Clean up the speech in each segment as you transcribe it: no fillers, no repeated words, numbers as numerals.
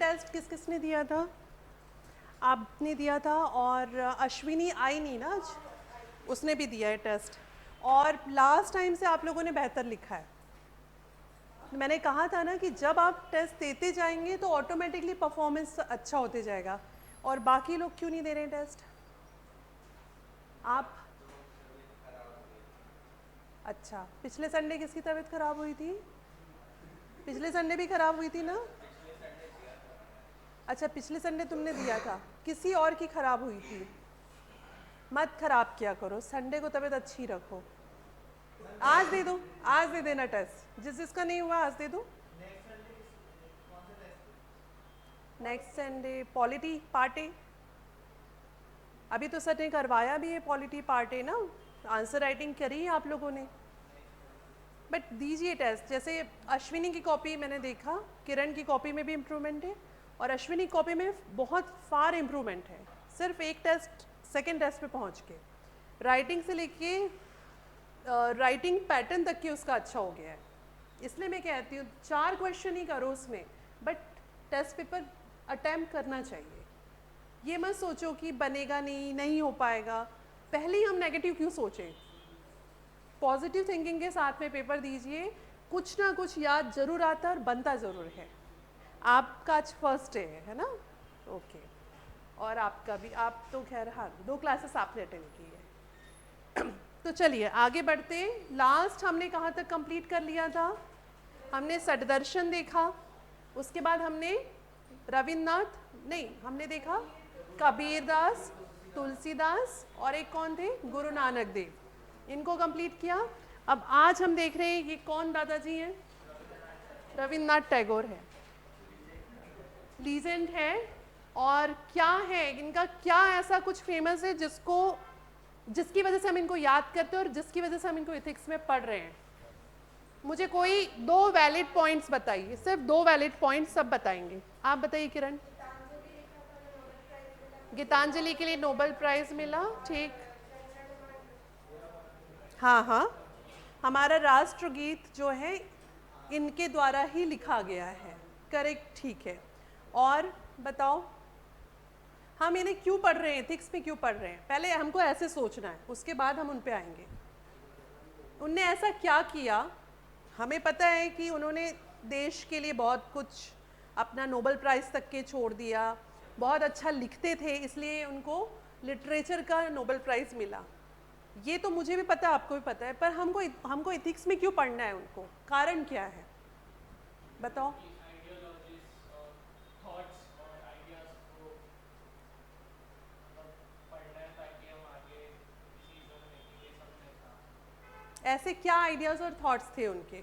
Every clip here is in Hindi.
टेस्ट किस किसने दिया था? आपने दिया था, और अश्विनी आई नहीं ना आज, उसने भी दिया है टेस्ट। और लास्ट टाइम से आप लोगों ने बेहतर लिखा है। मैंने कहा था ना कि जब आप टेस्ट देते जाएंगे तो ऑटोमेटिकली परफॉर्मेंस अच्छा होते जाएगा। और बाकी लोग क्यों नहीं दे रहे हैं टेस्ट? आप? अच्छा, पिछले संडे किसकी तबीयत खराब हुई थी? पिछले संडे भी खराब हुई थी ना? अच्छा, पिछले संडे तुमने दिया था, किसी और की खराब हुई थी। मत खराब किया करो, संडे को तबीयत अच्छी रखो। आज दे दो, आज दे देना टेस्ट, जिस जिसका नहीं हुआ आज दे दो। Next Sunday polity part A, अभी तो सर ने करवाया भी है पॉलिटी पार्ट ए ना, आंसर राइटिंग करी है आप लोगों ने। बट दीजिए टेस्ट, जैसे अश्विनी की कॉपी मैंने देखा, किरण की कॉपी में भी इम्प्रूवमेंट है और अश्विनी की कॉपी में बहुत फार इम्प्रूवमेंट है, सिर्फ एक टेस्ट सेकेंड टेस्ट पे पहुंच के। राइटिंग से लेके राइटिंग पैटर्न तक की उसका अच्छा हो गया है। इसलिए मैं कहती हूँ 4 क्वेश्चन ही करो उसमें, बट टेस्ट पेपर अटैम्प्ट करना चाहिए। ये मत सोचो कि बनेगा नहीं, नहीं हो पाएगा, पहले ही हम नेगेटिव क्यों सोचें। पॉजिटिव थिंकिंग के साथ में पेपर दीजिए, कुछ ना कुछ याद जरूर आता है और बनता ज़रूर है। आपका आज फर्स्ट डे है ना? ओके। और आपका भी, आप तो खैर हाँ 2 क्लासेस आपने अटेंड की है। तो चलिए आगे बढ़ते। लास्ट हमने कहाँ तक कंप्लीट कर लिया था? हमने सटदर्शन देखा, उसके बाद हमने रविन्द्रनाथ नहीं, हमने देखा कबीरदास, तुलसीदास और एक कौन थे? गुरु नानक देव, इनको कंप्लीट किया। अब आज हम देख रहे हैं ये कौन दादाजी हैं? रविन्द्रनाथ टैगोर है, लीजेंड है। और क्या है इनका, क्या ऐसा कुछ फेमस है जिसकी वजह से हम इनको याद करते हैं और जिसकी वजह से हम इनको एथिक्स में पढ़ रहे हैं? मुझे कोई 2 वैलिड पॉइंट्स बताइए, सिर्फ 2 वैलिड पॉइंट्स सब बताएंगे। आप बताइए किरण। गीतांजलि के लिए नोबेल प्राइज मिला, ठीक। हाँ हाँ, हमारा राष्ट्रगीत जो है इनके द्वारा ही लिखा गया है, करेक्ट, ठीक है। और बताओ हम इन्हें क्यों पढ़ रहे हैं, एथिक्स में क्यों पढ़ रहे हैं? पहले हमको ऐसे सोचना है, उसके बाद हम उन पे आएंगे। उनने ऐसा क्या किया? हमें पता है कि उन्होंने देश के लिए बहुत कुछ, अपना नोबेल प्राइज़ तक के छोड़ दिया, बहुत अच्छा लिखते थे, इसलिए उनको लिटरेचर का नोबेल प्राइज़ मिला। ये तो मुझे भी पता है, आपको भी पता है, पर हमको एथिक्स में क्यों पढ़ना है उनको? कारण क्या है बताओ? ऐसे क्या आइडियाज़ और थॉट्स थे उनके?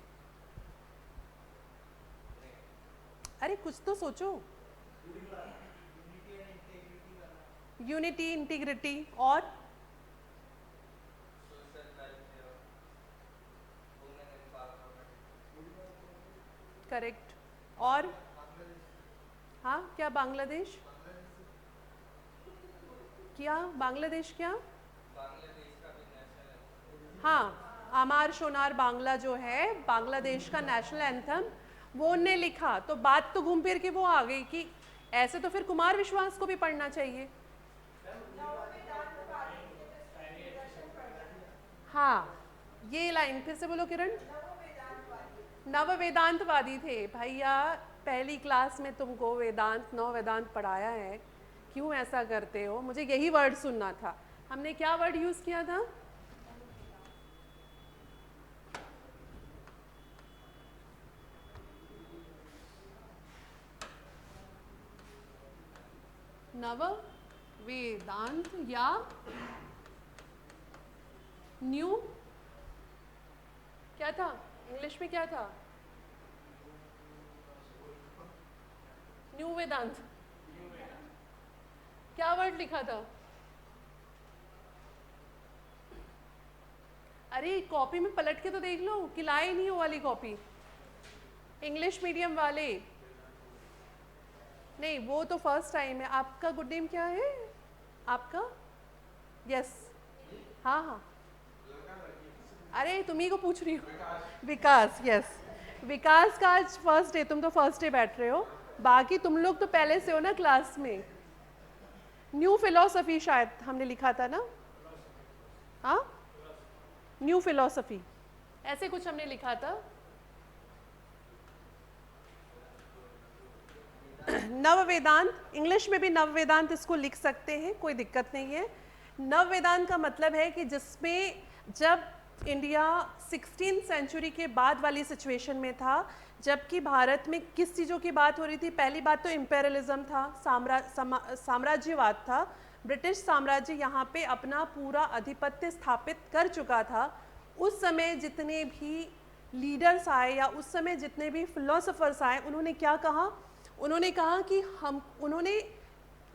अरे कुछ तो सोचो। यूनिटी, इंटीग्रिटी और करेक्ट। और हाँ, क्या बांग्लादेश? क्या बांग्लादेश? क्या? हाँ, अमार शोनार बांग्ला जो है बांग्लादेश का नेशनल एंथम, वो उनने लिखा। तो बात तो घूम फिर के वो आ गई कि ऐसे तो फिर कुमार विश्वास को भी पढ़ना चाहिए। हाँ, ये लाइन फिर से बोलो किरण। नव वेदांतवादी थे भैया। पहली क्लास में तुमको वेदांत, नव वेदांत पढ़ाया है, क्यों ऐसा करते हो? मुझे यही वर्ड सुनना था। हमने क्या वर्ड यूज किया था? नव वेदांत या न्यू, क्या था इंग्लिश में? क्या था? न्यू वेदांत। क्या वर्ड लिखा था? अरे कॉपी में पलट के तो देख लो कि लाए नहीं वो वाली कॉपी, इंग्लिश मीडियम वाले। नहीं, वो तो फर्स्ट टाइम है। आपका गुड नेम क्या है आपका? यस, हाँ हाँ, अरे तुम्ही को पूछ रही हूँ। विकास, यस, विकास का आज फर्स्ट डे, तुम तो फर्स्ट डे बैठ रहे हो। बाकी तुम लोग तो पहले से हो ना क्लास में। न्यू फिलोसफी शायद हमने लिखा था ना, हाँ न्यू फिलोसफी ऐसे कुछ हमने लिखा था। नव वेदांत, इंग्लिश में भी नव वेदांत इसको लिख सकते हैं, कोई दिक्कत नहीं है। नव वेदांत का मतलब है कि जिसमें जब इंडिया 16th सेंचुरी के बाद वाली सिचुएशन में था, जबकि भारत में किस चीज़ों की बात हो रही थी, पहली बात तो इम्पेरियलिज्म था, साम्राज्यवाद था। ब्रिटिश साम्राज्य यहाँ पे अपना पूरा आधिपत्य स्थापित कर चुका था। उस समय जितने भी लीडर्स आए या उस समय जितने भी फिलोसोफर्स आए, उन्होंने क्या कहा, उन्होंने कहा कि उन्होंने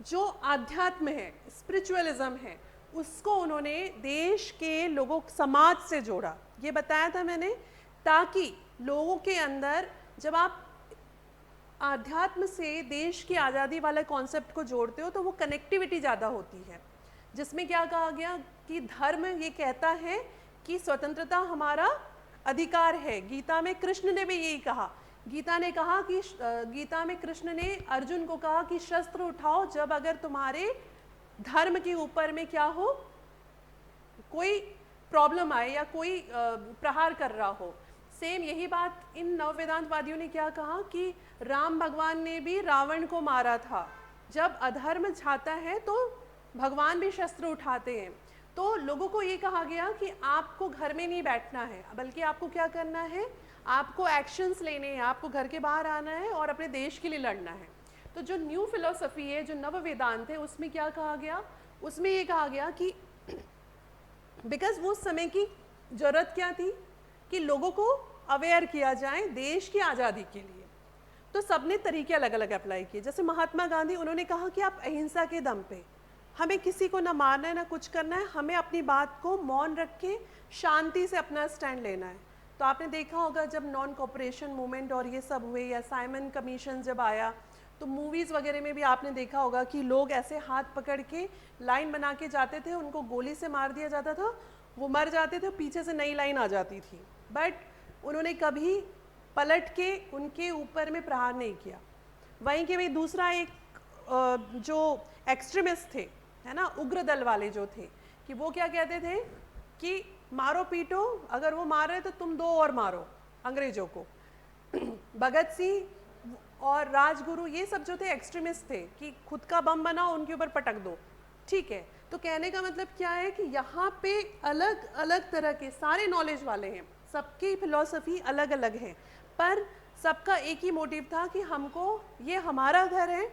जो आध्यात्म है, स्पिरिचुअलिज्म है, उसको उन्होंने देश के लोगों, समाज से जोड़ा। ये बताया था मैंने, ताकि लोगों के अंदर जब आप आध्यात्म से देश की आज़ादी वाले कॉन्सेप्ट को जोड़ते हो तो वो कनेक्टिविटी ज़्यादा होती है। जिसमें क्या कहा गया कि धर्म ये कहता है कि स्वतंत्रता हमारा अधिकार है। गीता में कृष्ण ने भी यही कहा। गीता में कृष्ण ने अर्जुन को कहा कि शस्त्र उठाओ जब अगर तुम्हारे धर्म के ऊपर में क्या हो, कोई प्रॉब्लम आए या कोई प्रहार कर रहा हो। सेम यही बात इन नववेदांतवादियों ने क्या कहा कि राम भगवान ने भी रावण को मारा था। जब अधर्म छाता है तो भगवान भी शस्त्र उठाते हैं। तो लोगों को ये कहा गया कि आपको घर में नहीं बैठना है, बल्कि आपको क्या करना है, आपको एक्शंस लेने हैं, आपको घर के बाहर आना है और अपने देश के लिए लड़ना है। तो जो न्यू फिलोसफी है, जो नव वेदांत है, उसमें क्या कहा गया, उसमें ये कहा गया कि बिकॉज वो समय की ज़रूरत क्या थी कि लोगों को अवेयर किया जाए देश की आज़ादी के लिए। तो सबने तरीके अलग अलग अप्लाई किए। जैसे महात्मा गांधी, उन्होंने कहा कि आप अहिंसा के दम पे, हमें किसी को ना मारना है ना कुछ करना है, हमें अपनी बात को मौन रख के शांति से अपना स्टैंड लेना है। तो आपने देखा होगा जब नॉन कॉपरेशन मूवमेंट और ये सब हुए, या साइमन कमीशन जब आया, तो मूवीज़ वगैरह में भी आपने देखा होगा कि लोग ऐसे हाथ पकड़ के लाइन बना के जाते थे, उनको गोली से मार दिया जाता था, वो मर जाते थे, पीछे से नई लाइन आ जाती थी। बट उन्होंने कभी पलट के उनके ऊपर में प्रहार नहीं किया। वहीं के भी दूसरा एक जो एक्सट्रीमिस्ट थे, है ना, उग्र दल वाले जो थे, कि वो क्या कहते थे कि मारो पीटो, अगर वो मार रहे तो तुम दो और मारो अंग्रेजों को। भगत सिंह और राजगुरु, ये सब जो थे एक्सट्रीमिस्ट थे कि खुद का बम बनाओ, उनके ऊपर पटक दो। ठीक है, तो कहने का मतलब क्या है कि यहाँ पे अलग अलग तरह के सारे नॉलेज वाले हैं, सबकी फिलॉसफी अलग अलग है, पर सबका एक ही मोटिव था कि हमको, ये हमारा घर है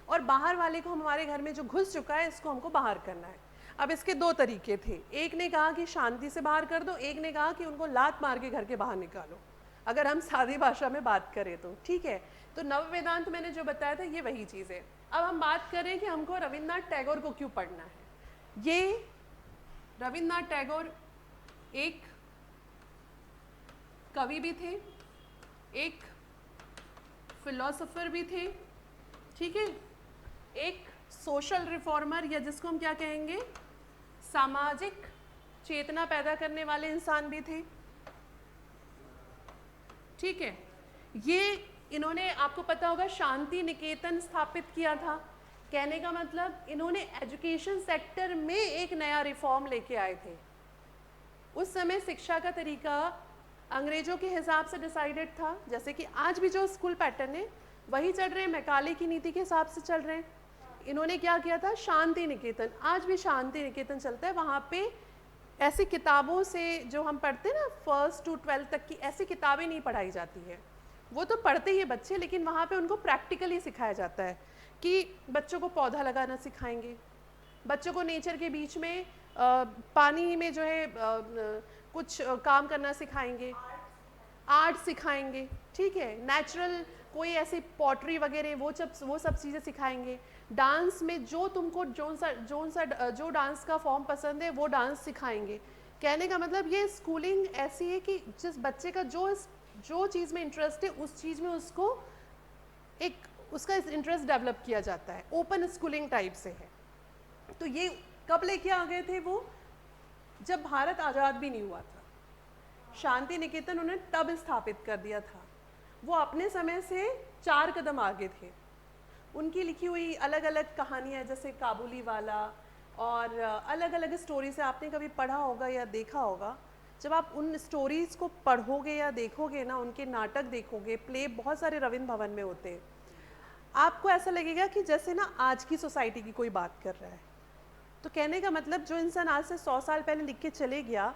और बाहर वाले को, हमारे घर में जो घुस चुका है, इसको हमको बाहर करना है। अब इसके दो तरीके थे, एक ने कहा कि शांति से बाहर कर दो, एक ने कहा कि उनको लात मार के घर के बाहर निकालो, अगर हम सादी भाषा में बात करें तो। ठीक है, तो नव वेदांत मैंने जो बताया था ये वही चीज़ है। अब हम बात करें कि हमको रविन्द्रनाथ टैगोर को क्यों पढ़ना है। ये रविन्द्रनाथ टैगोर एक कवि भी थे, एक फिलोसोफर भी थे, ठीक है, एक सोशल रिफॉर्मर, या जिसको हम क्या कहेंगे, सामाजिक चेतना पैदा करने वाले इंसान भी थे। ठीक है, ये इन्होंने, आपको पता होगा, शांति निकेतन स्थापित किया था। कहने का मतलब इन्होंने एजुकेशन सेक्टर में एक नया रिफॉर्म लेके आए थे। उस समय शिक्षा का तरीका अंग्रेजों के हिसाब से डिसाइडेड था, जैसे कि आज भी जो स्कूल पैटर्न है वही चल रहे हैं, मैकाले की नीति के हिसाब से चल रहे हैं। इन्होंने क्या किया था, शांति निकेतन, आज भी शांति निकेतन चलता है। वहाँ पे ऐसी किताबों से जो हम पढ़ते हैं ना, 1st to 12th तक की ऐसी किताबें नहीं पढ़ाई जाती है, वो तो पढ़ते ही है बच्चे, लेकिन वहाँ पे उनको प्रैक्टिकली सिखाया जाता है कि बच्चों को पौधा लगाना सिखाएंगे, बच्चों को नेचर के बीच में पानी में जो है कुछ काम करना सिखाएंगे, आर्ट सिखाएंगे। ठीक है, नेचुरल कोई ऐसी पॉटरी वगैरह वो सब चीज़ें सिखाएंगे। डांस में जो तुमको जो डांस का फॉर्म पसंद है वो डांस सिखाएंगे। कहने का मतलब ये स्कूलिंग ऐसी है कि जिस बच्चे का जो चीज़ में इंटरेस्ट है उस चीज़ में उसको एक उसका इंटरेस्ट डेवलप किया जाता है, ओपन स्कूलिंग टाइप से है। तो ये कब लेके आ गए थे वो, जब भारत आज़ाद भी नहीं हुआ था। शांति निकेतन उन्होंने तब स्थापित कर दिया था, वो अपने समय से 4 कदम आगे थे। उनकी लिखी हुई अलग अलग कहानियाँ जैसे काबुली वाला और अलग अलग स्टोरी से आपने कभी पढ़ा होगा या देखा होगा। जब आप उन स्टोरीज़ को पढ़ोगे या देखोगे ना, उनके नाटक देखोगे, प्ले बहुत सारे रविंद्र भवन में होते हैं, आपको ऐसा लगेगा कि जैसे ना आज की सोसाइटी की कोई बात कर रहा है। तो कहने का मतलब जो इंसान आज से 100 साल पहले लिख के चले गया,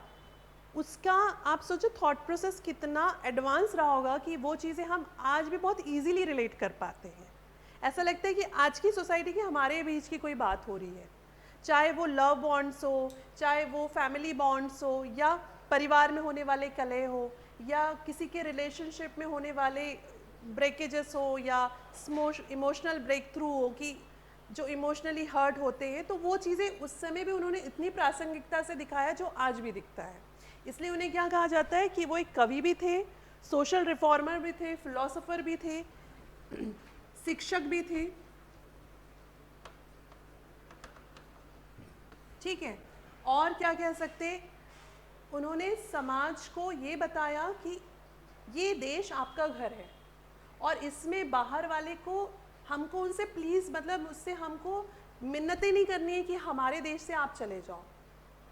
उसका आप सोचो थॉट प्रोसेस कितना एडवांस रहा होगा कि वो चीज़ें हम आज भी बहुत इजीली रिलेट कर पाते हैं। ऐसा लगता है कि आज की सोसाइटी की हमारे बीच की कोई बात हो रही है, चाहे वो लव बॉन्ड्स हो, चाहे वो फैमिली बॉन्ड्स हो, या परिवार में होने वाले कलह हो, या किसी के रिलेशनशिप में होने वाले ब्रेकेजेस हो, या इमोशनल ब्रेक थ्रू हो कि जो इमोशनली हर्ट होते हैं। तो वो चीज़ें उस समय भी उन्होंने इतनी प्रासंगिकता से दिखाया जो आज भी दिखता है। इसलिए उन्हें क्या कहा जाता है कि वो एक कवि भी थे, सोशल रिफॉर्मर भी थे, फिलोसोफर भी थे, शिक्षक भी थे। ठीक है, और क्या कह सकते, उन्होंने समाज को ये बताया कि ये देश आपका घर है और इसमें बाहर वाले को हमको उनसे प्लीज़, मतलब उससे हमको मिन्नतें नहीं करनी है कि हमारे देश से आप चले जाओ,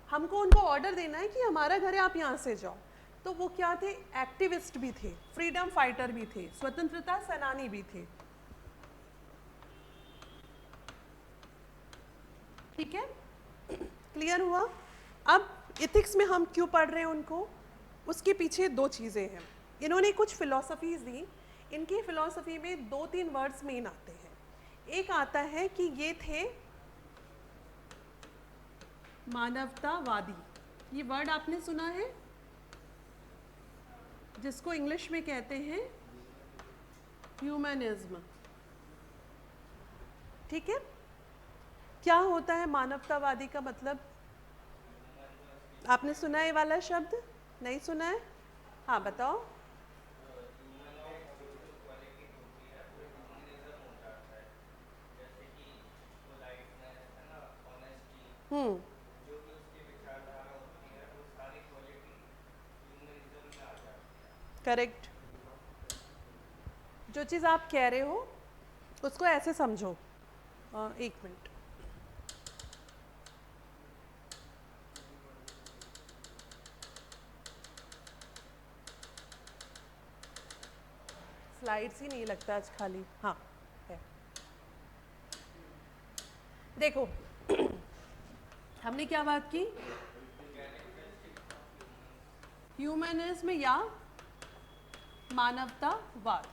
हमको उनको ऑर्डर देना है कि हमारा घर है, आप यहाँ से जाओ। तो वो क्या थे, एक्टिविस्ट भी थे, फ्रीडम फाइटर भी थे, स्वतंत्रता सेनानी भी थे। ठीक है, क्लियर हुआ? अब इथिक्स में हम क्यों पढ़ रहे हैं उनको, उसके पीछे 2 चीज़ें हैं। इन्होंने कुछ फिलॉसफीज दी, इनकी फिलॉसफी में 2-3 वर्ड्स मेन आते हैं। एक आता है कि ये थे मानवतावादी, ये वर्ड आपने सुना है, जिसको इंग्लिश में कहते हैं ह्यूमनिज्म। ठीक है, क्या होता है मानवतावादी का मतलब? आपने सुना है ये वाला शब्द? नहीं सुना है? हाँ बताओ। करेक्ट। जो चीज़ आप कह रहे हो उसको ऐसे समझो। 1 मिनट, स्लाइड्स ही नहीं लगता आज खाली। हाँ है, देखो हमने क्या बात की, ह्यूमनिज्म या मानवतावाद।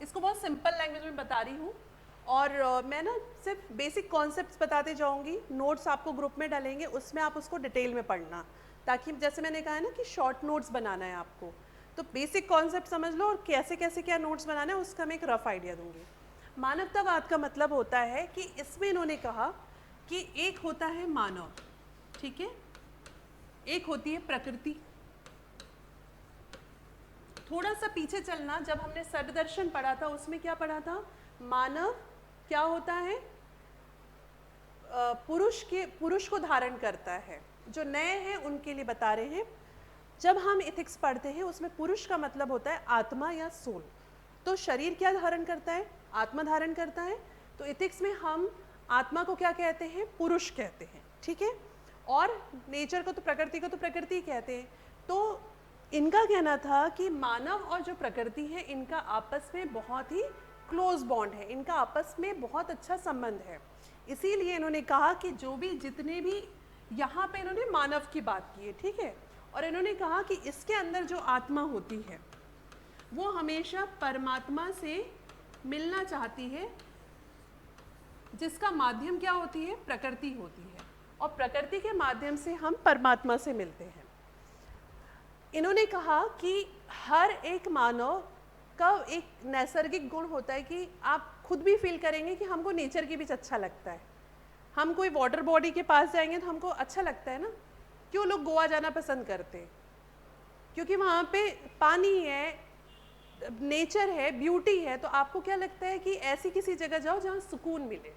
इसको बहुत सिंपल लैंग्वेज में बता रही हूँ और मैं ना सिर्फ बेसिक कॉन्सेप्ट्स बताते जाऊँगी, नोट्स आपको ग्रुप में डालेंगे, उसमें आप उसको डिटेल में पढ़ना, ताकि जैसे मैंने कहा है ना कि शॉर्ट नोट्स बनाना है आपको, तो बेसिक कॉन्सेप्ट समझ लो और कैसे कैसे क्या नोट्स बनाना है उसका मैं एक रफ आइडिया दूंगी। मानवतावाद का मतलब होता है कि इसमें इन्होंने कहा कि एक होता है मानव, ठीक है, एक होती है प्रकृति। थोड़ा सा पीछे चलना, जब हमने सर्वदर्शन पढ़ा था उसमें क्या पढ़ा था, मानव क्या होता है, पुरुष को धारण करता है। जो नए हैं उनके लिए बता रहे हैं, जब हम इथिक्स पढ़ते हैं उसमें पुरुष का मतलब होता है आत्मा या सोल। तो शरीर क्या धारण करता है, आत्मा धारण करता है। तो इथिक्स में हम आत्मा को क्या कहते हैं, पुरुष कहते हैं, ठीक है, और नेचर को तो प्रकृति कहते हैं। तो इनका कहना था कि मानव और जो प्रकृति है इनका आपस में बहुत ही क्लोज बॉन्ड है, इनका आपस में बहुत अच्छा संबंध है। इसीलिए इन्होंने कहा कि जो भी जितने भी यहाँ पे इन्होंने मानव की बात की है, ठीक है, और इन्होंने कहा कि इसके अंदर जो आत्मा होती है वो हमेशा परमात्मा से मिलना चाहती है, जिसका माध्यम क्या होती है, प्रकृति होती है, और प्रकृति के माध्यम से हम परमात्मा से मिलते हैं। इन्होंने कहा कि हर एक मानव का एक नैसर्गिक गुण होता है कि आप खुद भी फील करेंगे कि हमको नेचर के बीच अच्छा लगता है। हम कोई वाटर बॉडी के पास जाएंगे तो हमको अच्छा लगता है ना। क्यों लोग गोवा जाना पसंद करते हैं, क्योंकि वहाँ पे पानी है, नेचर है, ब्यूटी है। तो आपको क्या लगता है कि ऐसी किसी जगह जाओ जहाँ सुकून मिले,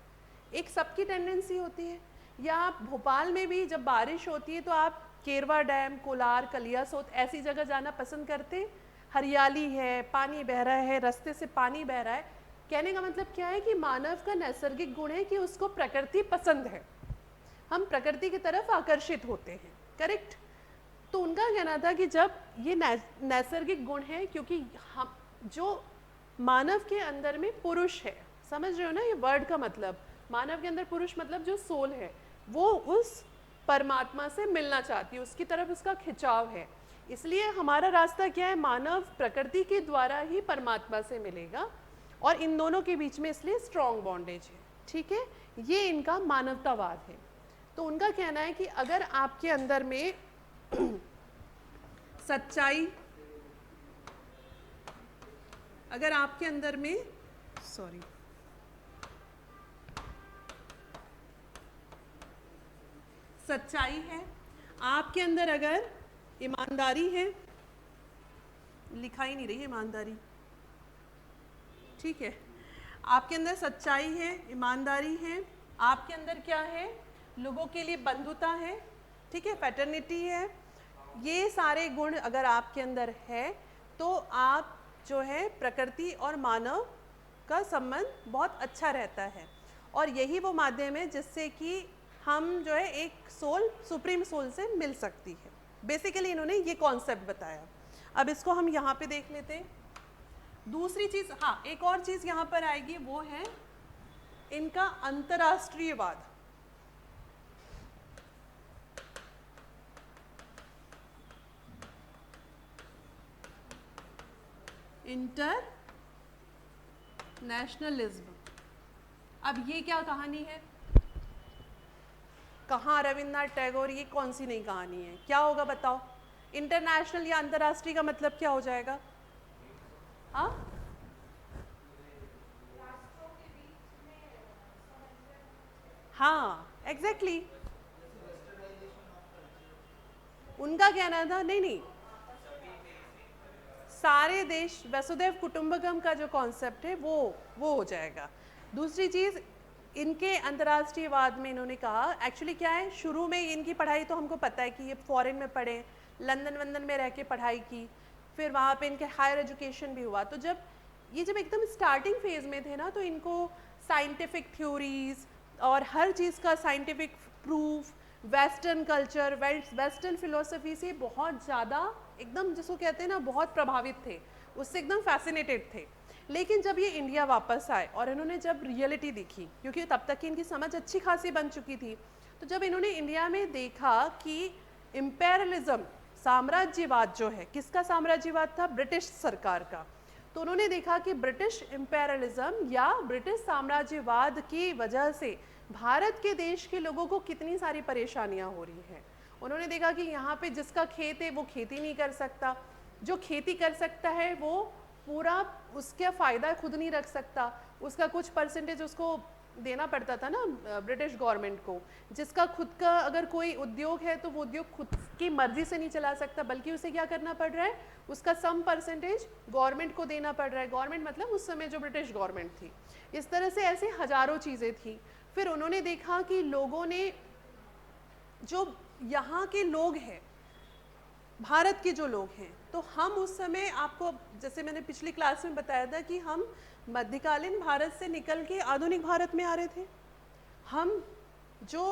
एक सबकी टेंडेंसी होती है। या आप भोपाल में भी जब बारिश होती है तो आप केरवा डैम, कोलार, कलियासोत ऐसी जगह जाना पसंद करते हैं। हरियाली है, पानी बह रहा है, रास्ते से पानी बह रहा है। कहने का मतलब क्या है कि मानव का नैसर्गिक गुण है कि उसको प्रकृति पसंद है, हम प्रकृति की तरफ आकर्षित होते हैं, करेक्ट। तो उनका कहना था कि जब ये नैसर्गिक गुण है, क्योंकि हम जो मानव के अंदर में पुरुष है, समझ रहे हो ना ये वर्ड का मतलब, मानव के अंदर पुरुष मतलब जो सोल है वो उस परमात्मा से मिलना चाहती है, उसकी तरफ उसका खिंचाव है। इसलिए हमारा रास्ता क्या है, मानव प्रकृति के द्वारा ही परमात्मा से मिलेगा और इन दोनों के बीच में इसलिए स्ट्रॉन्ग बॉन्डेज है, ठीक है। ये इनका मानवतावाद है। तो उनका कहना है कि अगर आपके अंदर में सच्चाई, अगर आपके अंदर में सच्चाई है, आपके अंदर अगर ईमानदारी है, लिखा ही नहीं रही ईमानदारी, ठीक है, आपके अंदर सच्चाई है, ईमानदारी है, आपके अंदर क्या है, लोगों के लिए बंधुता है, ठीक है, पैटर्निटी है, ये सारे गुण अगर आपके अंदर है तो आप जो है प्रकृति और मानव का संबंध बहुत अच्छा रहता है। और यही वो माध्यम है जिससे कि हम जो है एक सोल, सुप्रीम सोल से मिल सकती है। बेसिकली इन्होंने ये कॉन्सेप्ट बताया। अब इसको हम यहाँ पे देख लेते हैं। दूसरी चीज़, हाँ एक और चीज़ यहाँ पर आएगी, वो है इनका अंतर्राष्ट्रीयवाद। इंटरनेशनलिज्म। अब ये क्या कहानी है, कहाँ रविन्द्रनाथ टैगोर, ये कौन सी नई कहानी है, क्या होगा बताओ। इंटरनेशनल या अंतर्राष्ट्रीय का मतलब क्या हो जाएगा? हाँ हाँ एग्जैक्टली। उनका कहना था नहीं, सारे देश, वसुधैव कुटुंबकम का जो कॉन्सेप्ट है वो हो जाएगा। दूसरी चीज़, इनके अंतर्राष्ट्रीयवाद में इन्होंने कहा, एक्चुअली क्या है, शुरू में इनकी पढ़ाई तो हमको पता है कि ये फॉरेन में पढ़े, लंदन वंदन में रह के पढ़ाई की, फिर वहाँ पे इनके हायर एजुकेशन भी हुआ। तो जब एकदम स्टार्टिंग फेज में थे ना, तो इनको साइंटिफिक थ्योरीज और हर चीज़ का scientific proof, western culture, western philosophy से बहुत ज़्यादा एकदम, जिसको कहते हैं ना, बहुत प्रभावित थे, उससे एकदम फैसिनेटेड थे। लेकिन जब ये इंडिया वापस आए और इन्होंने जब रियलिटी देखी, क्योंकि तब तक की इनकी समझ अच्छी खासी बन चुकी थी, तो जब इन्होंने इंडिया में देखा कि इम्पेरियलिज्म, साम्राज्यवाद जो है, किसका साम्राज्यवाद था? ब्रिटिश सरकार का। तो उन्होंने देखा कि ब्रिटिश इम्पेरियलिज्म या ब्रिटिश साम्राज्यवाद की वजह से भारत के देश के लोगों को कितनी सारी परेशानियां हो रही हैं। उन्होंने देखा कि यहाँ पे जिसका खेत है वो खेती नहीं कर सकता, जो खेती कर सकता है वो पूरा उसका फ़ायदा खुद नहीं रख सकता, उसका कुछ परसेंटेज उसको देना पड़ता था ना ब्रिटिश गवर्नमेंट को। जिसका खुद का अगर कोई उद्योग है तो वो उद्योग खुद की मर्जी से नहीं चला सकता, बल्कि उसे क्या करना पड़ रहा है, उसका सम परसेंटेज गवर्नमेंट को देना पड़ रहा है। गवर्नमेंट मतलब उस समय जो ब्रिटिश गवर्नमेंट थी। इस तरह से ऐसे हज़ारों चीज़ें थी। फिर उन्होंने देखा कि लोगों ने, जो यहाँ के लोग हैं, भारत के जो लोग हैं, तो हम उस समय, आपको जैसे मैंने पिछली क्लास में बताया था कि हम मध्यकालीन भारत से निकल के आधुनिक भारत में आ रहे थे। हम जो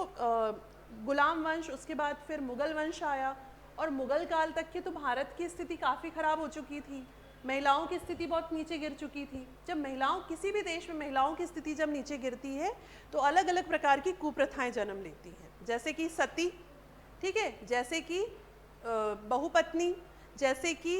गुलाम वंश, उसके बाद फिर मुग़ल वंश आया, और मुग़ल काल तक के तो भारत की स्थिति काफ़ी ख़राब हो चुकी थी, महिलाओं की स्थिति बहुत नीचे गिर चुकी थी। जब महिलाओं, किसी भी देश में महिलाओं की स्थिति जब नीचे गिरती है तो अलग अलग प्रकार की कुप्रथाएं जन्म लेती हैं, जैसे कि सती, ठीक है, जैसे कि बहुपत्नी, जैसे कि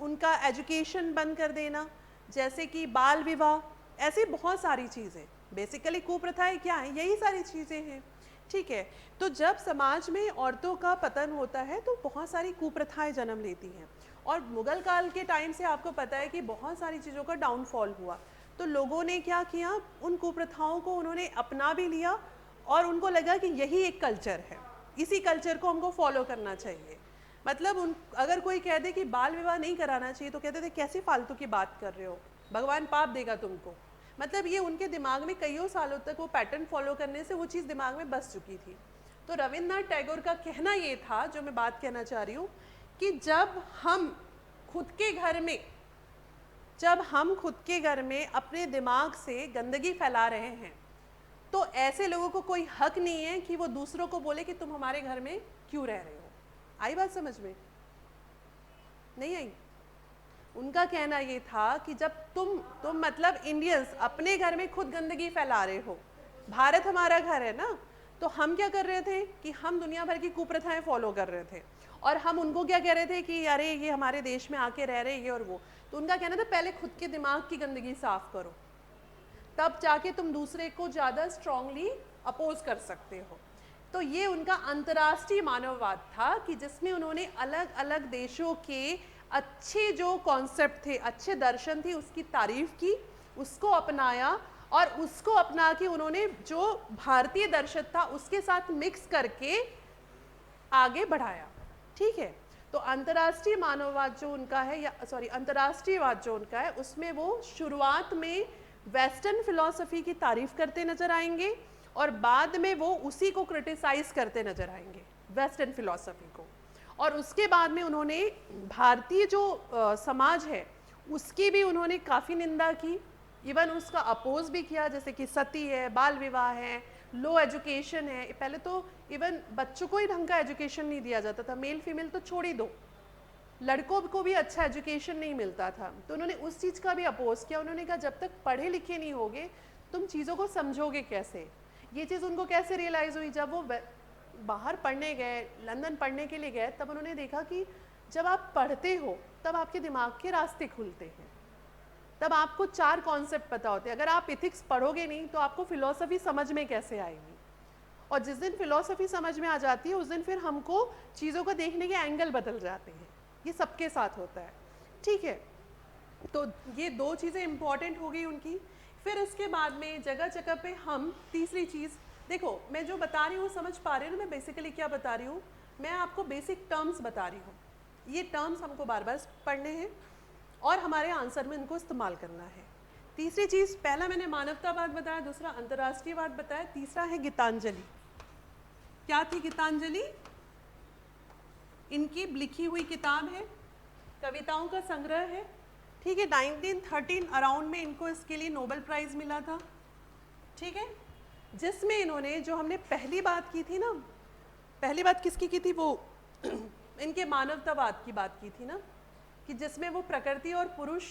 उनका एजुकेशन बंद कर देना, जैसे कि बाल विवाह, ऐसी बहुत सारी चीज़ें। बेसिकली कुप्रथाएं क्या हैं? यही सारी चीज़ें हैं, ठीक है। तो जब समाज में औरतों का पतन होता है तो बहुत सारी कुप्रथाएं जन्म लेती हैं, और मुग़ल काल के टाइम से आपको पता है कि बहुत सारी चीज़ों का डाउनफॉल हुआ। तो लोगों ने क्या किया, उन कुप्रथाओं को उन्होंने अपना भी लिया, और उनको लगा कि यही एक कल्चर है, इसी कल्चर को हमको फॉलो करना चाहिए। मतलब अगर कोई कह दे कि बाल विवाह नहीं कराना चाहिए तो कहते थे कैसी फालतू की बात कर रहे हो, भगवान पाप देगा तुमको। मतलब ये उनके दिमाग में कईयों सालों तक वो पैटर्न फॉलो करने से वो चीज़ दिमाग में बस चुकी थी। तो रविन्द्रनाथ टैगोर का कहना ये था, जो मैं बात कहना चाह रही हूँ, कि जब हम खुद के घर में, जब हम खुद के घर में अपने दिमाग से गंदगी फैला रहे हैं, तो ऐसे लोगों को कोई हक नहीं है कि वो दूसरों को बोले कि तुम हमारे घर में क्यों रह रहे हो। आई बात समझ में? नहीं आई? उनका कहना ये था कि जब तुम मतलब इंडियंस अपने घर में खुद गंदगी फैला रहे हो, भारत हमारा घर है ना, तो हम क्या कर रहे थे कि हम दुनिया भर की कुप्रथाएं फॉलो कर रहे थे और हम उनको क्या कह रहे थे कि अरे ये हमारे देश में आके रह रहे ये और वो। तो उनका कहना था पहले खुद के दिमाग की गंदगी साफ करो, तब जाके तुम दूसरे को ज़्यादा स्ट्रांगली अपोज कर सकते हो। तो ये उनका अंतर्राष्ट्रीय मानववाद था कि जिसमें उन्होंने अलग अलग देशों के अच्छे जो कॉन्सेप्ट थे, अच्छे दर्शन थे, उसकी तारीफ की, उसको अपनाया और उसको अपना के उन्होंने जो भारतीय दर्शन था उसके साथ मिक्स करके आगे बढ़ाया। ठीक है, तो अंतर्राष्ट्रीय मानववाद जो उनका है, या सॉरी अंतर्राष्ट्रीयवाद जो उनका है, उसमें वो शुरुआत में वेस्टर्न फिलॉसफी की तारीफ करते नजर आएंगे और बाद में वो उसी को क्रिटिसाइज करते नजर आएंगे, वेस्टर्न फिलॉसफी को। और उसके बाद में उन्होंने भारतीय जो समाज है उसकी भी उन्होंने काफ़ी निंदा की, इवन उसका अपोज भी किया, जैसे कि सती है, बाल विवाह है, लो एजुकेशन है। पहले तो इवन बच्चों को ही ढंग का एजुकेशन नहीं दिया जाता था, मेल फीमेल तो छोड़ ही दो, लड़कों को भी अच्छा एजुकेशन नहीं मिलता था। तो उन्होंने उस चीज़ का भी अपोज किया। उन्होंने कहा जब तक पढ़े लिखे नहीं होगे तुम चीज़ों को समझोगे कैसे। ये चीज़ उनको कैसे रियलाइज़ हुई, जब वो बाहर पढ़ने गए, लंदन पढ़ने के लिए गए, तब उन्होंने देखा कि जब आप पढ़ते हो तब आपके दिमाग के रास्ते खुलते हैं, तब आपको 4 कॉन्सेप्ट पता होते हैं। अगर आप इथिक्स पढ़ोगे नहीं तो आपको फिलॉसफी समझ में कैसे आएगी, और जिस दिन फिलॉसफी समझ में आ जाती है उस दिन फिर हमको चीज़ों को देखने के एंगल बदल जाते हैं। ये सबके साथ होता है। ठीक है, तो ये 2 चीज़ें इंपॉर्टेंट हो गई उनकी। फिर इसके बाद में जगह जगह पे हम तीसरी चीज़, देखो मैं जो बता रही हूँ समझ पा रहे हो ना मैं बेसिकली क्या बता रही हूँ, मैं आपको बेसिक टर्म्स बता रही हूँ। ये टर्म्स हमको बार बार पढ़ने हैं और हमारे आंसर में इनको इस्तेमाल करना है। तीसरी चीज़, पहला मैंने मानवतावाद बताया, दूसरा अंतर्राष्ट्रीयवाद बताया, तीसरा है गीतांजलि। क्या थी गीतांजलि? इनकी लिखी हुई किताब है, कविताओं का संग्रह है। ठीक है, 1913 अराउंड में इनको इसके लिए नोबेल प्राइज़ मिला था। ठीक है, जिसमें इन्होंने जो हमने पहली बात की थी ना, पहली बात किसकी की थी, वो इनके मानवतावाद की बात की थी ना, कि जिसमें वो प्रकृति और पुरुष,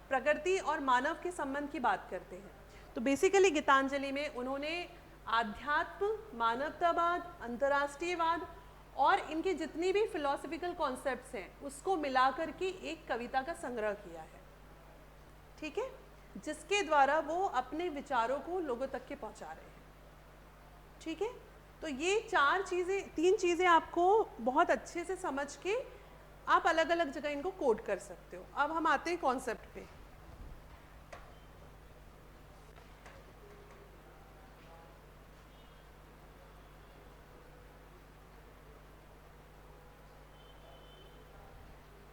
प्रकृति और मानव के संबंध की बात करते हैं। तो बेसिकली गीतांजलि में उन्होंने आध्यात्म, मानवतावाद, अंतर्राष्ट्रीयवाद और इनके जितनी भी फिलॉसफिकल कॉन्सेप्ट्स हैं उसको मिलाकर के एक कविता का संग्रह किया है। ठीक है, जिसके द्वारा वो अपने विचारों को लोगों तक के पहुंचा रहे हैं। ठीक है, तो ये 3 चीज़ें आपको बहुत अच्छे से समझ के आप अलग अलग जगह इनको कोड कर सकते हो। अब हम आते हैं कॉन्सेप्ट पे।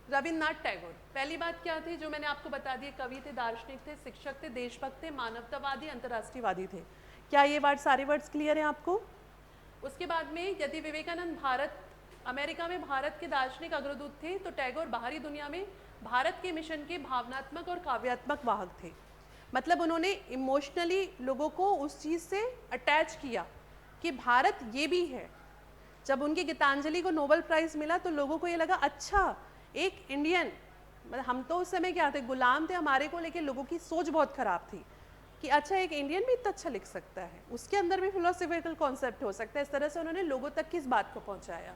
रविन्द्रनाथ टैगोर, पहली बात क्या थी जो मैंने आपको बता दी, कवि थे, दार्शनिक थे, शिक्षक थे, देशभक्त थे, मानवतावादी, अंतर्राष्ट्रीयवादी थे। क्या ये वर्ड, सारे वर्ड्स क्लियर हैं आपको? उसके बाद में यदि विवेकानंद अमेरिका में भारत के दार्शनिक अग्रदूत थे, तो टैगोर बाहरी दुनिया में भारत के मिशन के भावनात्मक और काव्यात्मक वाहक थे। मतलब उन्होंने इमोशनली लोगों को उस चीज़ से अटैच किया कि भारत ये भी है। जब उनकी गीतांजलि को नोबेल प्राइज़ मिला तो लोगों को ये लगा अच्छा एक इंडियन, मतलब हम तो उस समय क्या थे, गुलाम थे, हमारे को लेके लोगों की सोच बहुत ख़राब थी कि अच्छा एक इंडियन भी इतना अच्छा लिख सकता है, उसके अंदर भी फिलोसफिकल कॉन्सेप्ट हो सकता है। इस तरह से उन्होंने लोगों तक किस बात को पहुंचाया।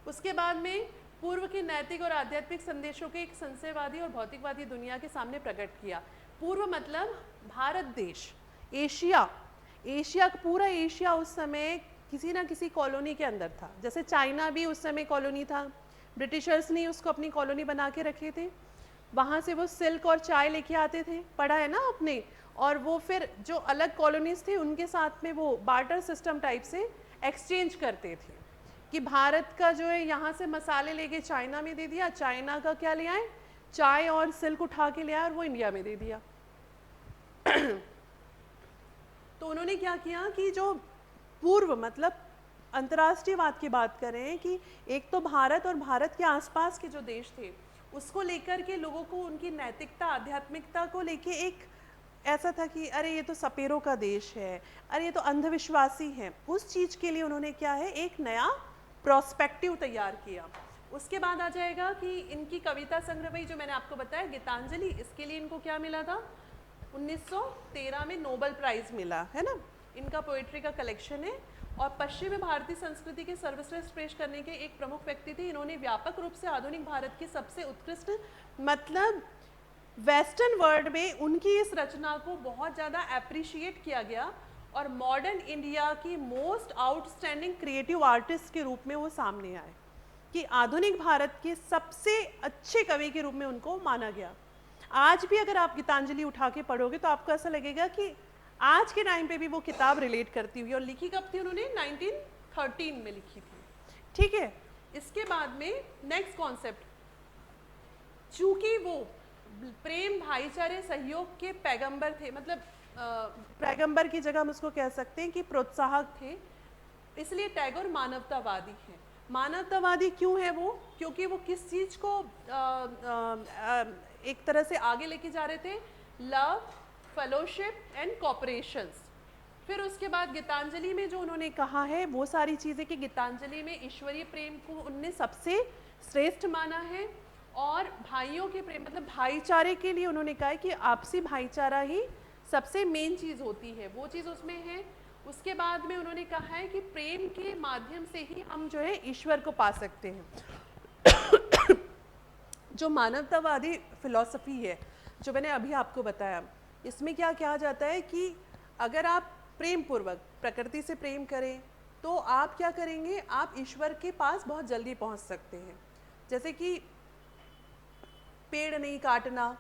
उसके बाद में पूर्व के नैतिक और आध्यात्मिक संदेशों के एक संशयवादी और भौतिकवादी दुनिया के सामने प्रकट किया। पूर्व मतलब भारत देश, एशिया पूरा एशिया उस समय किसी ना किसी कॉलोनी के अंदर था। जैसे चाइना भी उस समय कॉलोनी था, ब्रिटिशर्स ने उसको अपनी कॉलोनी बना के रखे थे। वहाँ से वो सिल्क और चाय लेके आते थे, पढ़ा है ना आपने, और वो फिर जो अलग कॉलोनीज थे उनके साथ में वो बार्टर सिस्टम टाइप से एक्सचेंज करते थे कि भारत का जो है यहाँ से मसाले लेके चाइना में दे दिया, चाइना का क्या ले आए, चाय और सिल्क उठा के ले आए और वो इंडिया में दे दिया। तो उन्होंने क्या किया कि जो पूर्व मतलब अंतर्राष्ट्रीयवाद की बात करें कि एक तो भारत और भारत के आसपास के जो देश थे उसको लेकर के लोगों को उनकी नैतिकता आध्यात्मिकता को लेके एक ऐसा था कि अरे ये तो सपेरों का देश है, अरे ये तो अंधविश्वासी हैं, उस चीज़ के लिए उन्होंने क्या है एक नया प्रोस्पेक्टिव तैयार किया। उसके बाद आ जाएगा कि इनकी कविता संग्रह वही जो मैंने आपको बताया गीतांजलि, इसके लिए इनको क्या मिला था 1913 में नोबेल प्राइज़ मिला है ना। इनका पोइट्री का कलेक्शन है और पश्चिमी भारतीय संस्कृति के सर्वश्रेष्ठ पेश करने के एक प्रमुख व्यक्ति थे। इन्होंने व्यापक रूप से आधुनिक भारत की सबसे उत्कृष्ट मतलब वेस्टर्न वर्ल्ड में उनकी इस रचना को बहुत ज़्यादा अप्रिशिएट किया गया और मॉडर्न इंडिया की मोस्ट आउटस्टैंडिंग क्रिएटिव आर्टिस्ट के रूप में वो सामने आए कि आधुनिक भारत के सबसे अच्छे कवि के रूप में उनको माना गया। आज भी अगर आप गीतांजलि उठा के पढ़ोगे तो आपको ऐसा लगेगा कि आज के टाइम पे भी वो किताब रिलेट करती हुई, और लिखी कब थी उन्होंने 1913 में लिखी थी, ठीक है। इसके बाद में नेक्स्ट कॉन्सेप्ट, चूंकि वो प्रेम भाईचारे सहयोग के पैगंबर थे, मतलब पैगंबर की जगह हम उसको कह सकते हैं कि प्रोत्साहक थे, इसलिए टैगोर मानवतावादी हैं। मानवतावादी क्यों है वो? क्योंकि वो किस चीज़ को एक तरह से आगे लेके जा रहे थे, लव, फेलोशिप एंड कॉपरेशंस। फिर उसके बाद गीतांजलि में जो उन्होंने कहा है वो सारी चीज़ें कि गीतांजलि में ईश्वरीय प्रेम को उनने सबसे श्रेष्ठ माना है और भाइयों के प्रेम मतलब भाईचारे के लिए उन्होंने कहा है कि आपसी भाईचारा ही सबसे मेन चीज़ होती है, वो चीज़ उसमें है। उसके बाद में उन्होंने कहा है कि प्रेम के माध्यम से ही हम जो है ईश्वर को पा सकते हैं। जो मानवतावादी फिलॉसफी है जो मैंने अभी आपको बताया, इसमें क्या कहा जाता है कि अगर आप प्रेम पूर्वक प्रकृति से प्रेम करें तो आप क्या करेंगे, आप ईश्वर के पास बहुत जल्दी पहुंच सकते हैं। जैसे कि पेड़ नहीं काटना,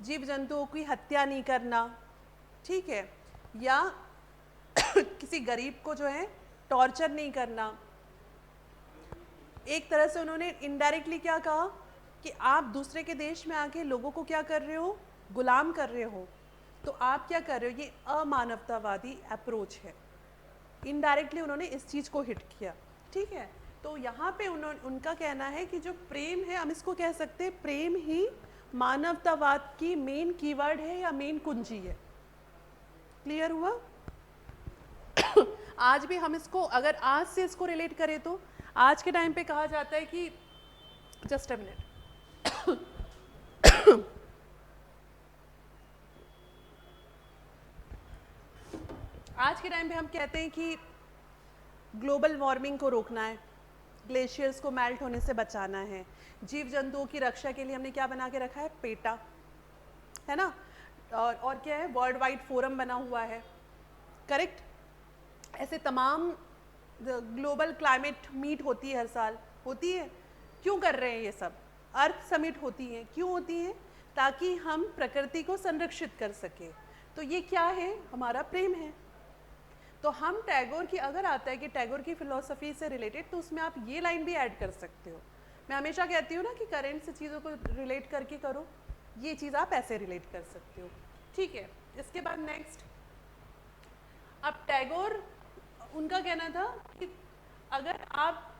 जीव जंतुओं की हत्या नहीं करना, ठीक है, या किसी गरीब को जो है टॉर्चर नहीं करना। एक तरह से उन्होंने इनडायरेक्टली क्या कहा कि आप दूसरे के देश में आके लोगों को क्या कर रहे हो, गुलाम कर रहे हो, तो आप क्या कर रहे हो, ये अमानवतावादी अप्रोच है। इनडायरेक्टली उन्होंने इस चीज़ को हिट किया, ठीक है। तो यहाँ पे उनका कहना है कि जो प्रेम है, हम इसको कह सकते हैं प्रेम ही मानवतावाद की मेन कीवर्ड है या मेन कुंजी है। क्लियर हुआ? आज भी हम इसको अगर आज से इसको रिलेट करें तो आज के टाइम पे कहा जाता है कि जस्ट अ मिनट, आज के टाइम पे हम कहते हैं कि ग्लोबल वार्मिंग को रोकना है, ग्लेशियर्स को मेल्ट होने से बचाना है, जीव जंतुओं की रक्षा के लिए हमने क्या बना के रखा है, पेटा, है ना, और क्या है, वर्ल्ड वाइड फोरम बना हुआ है, करेक्ट। ऐसे तमाम ग्लोबल क्लाइमेट मीट होती है, हर साल होती है। क्यों कर रहे हैं ये सब? अर्थ समिट होती है, क्यों होती है? ताकि हम प्रकृति को संरक्षित कर सकें। तो ये क्या है, हमारा प्रेम है। तो हम टैगोर की अगर आता है कि टैगोर की फिलॉसफी से रिलेटेड, तो उसमें आप ये लाइन भी ऐड कर सकते हो। मैं हमेशा कहती हूँ ना कि करेंट से चीज़ों को रिलेट करके करो, ये चीज़ आप ऐसे रिलेट कर सकते हो, ठीक है। इसके बाद नेक्स्ट, अब टैगोर, उनका कहना था कि अगर आप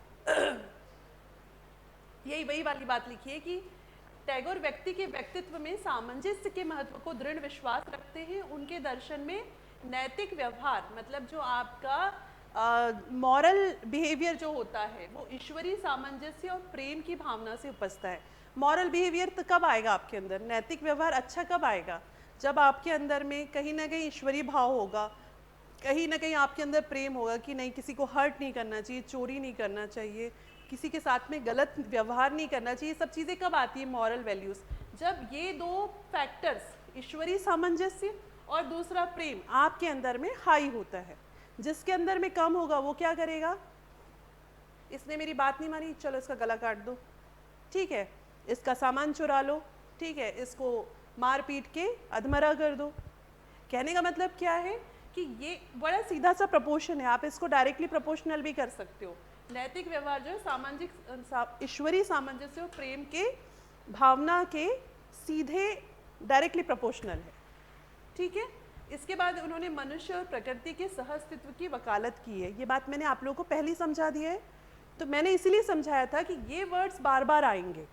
यही वही वाली बात लिखी है कि टैगोर व्यक्ति के व्यक्तित्व में सामंजस्य के महत्व को दृढ़ विश्वास रखते हैं। उनके दर्शन में नैतिक व्यवहार मतलब जो आपका मॉरल बिहेवियर जो होता है वो ईश्वरीय सामंजस्य और प्रेम की भावना से उपजता है। मॉरल बिहेवियर तो कब आएगा आपके अंदर, नैतिक व्यवहार अच्छा कब आएगा, जब आपके अंदर में कहीं ना कहीं ईश्वरीय भाव होगा, कहीं ना कहीं आपके अंदर प्रेम होगा कि नहीं, किसी को हर्ट नहीं करना चाहिए, चोरी नहीं करना चाहिए, किसी के साथ में गलत व्यवहार नहीं करना चाहिए। सब चीज़ें कब आती है, मॉरल वैल्यूज़, जब ये दो फैक्टर्स, ईश्वरीय सामंजस्य और दूसरा प्रेम, आपके अंदर में हाई होता है। जिसके अंदर में कम होगा वो क्या करेगा, इसने मेरी बात नहीं मानी, चलो इसका गला काट दो, ठीक है, इसका सामान चुरा लो, ठीक है, इसको मार पीट के अधमरा कर दो। कहने का मतलब क्या है कि ये बड़ा सीधा सा प्रपोर्शन है, आप इसको डायरेक्टली प्रोपोर्शनल भी कर सकते हो। नैतिक व्यवहार जो है सामाजिक ईश्वरीय सामंजस्य और प्रेम के भावना के सीधे डायरेक्टली प्रोपोर्शनल है, ठीक है। इसके बाद उन्होंने मनुष्य और प्रकृति के सहअस्तित्व की वकालत की है। ये बात मैंने आप लोगों को पहले ही समझा दी है, तो मैंने इसीलिए समझाया था कि ये वर्ड्स बार बार आएंगे,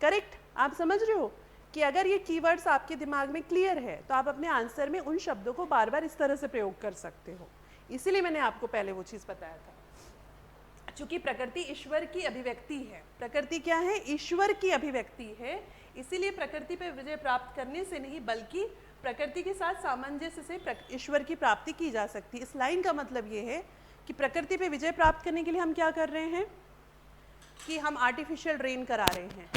करेक्ट? आप समझ रहे हो कि अगर ये कीवर्ड्स आपके दिमाग में क्लियर है तो आप अपने आंसर में उन शब्दों को बार बार इस तरह से प्रयोग कर सकते हो। इसीलिए मैंने आपको पहले वो चीज़ बताया था। चूंकि प्रकृति ईश्वर की अभिव्यक्ति है, प्रकृति क्या है? ईश्वर की अभिव्यक्ति है, इसीलिए प्रकृति पर विजय प्राप्त करने से नहीं बल्कि प्रकृति के साथ सामंजस्य से ईश्वर की प्राप्ति की जा सकती है। इस लाइन का मतलब ये है कि प्रकृति पे विजय प्राप्त करने के लिए हम क्या कर रहे हैं कि हम आर्टिफिशियल रेन करा रहे हैं,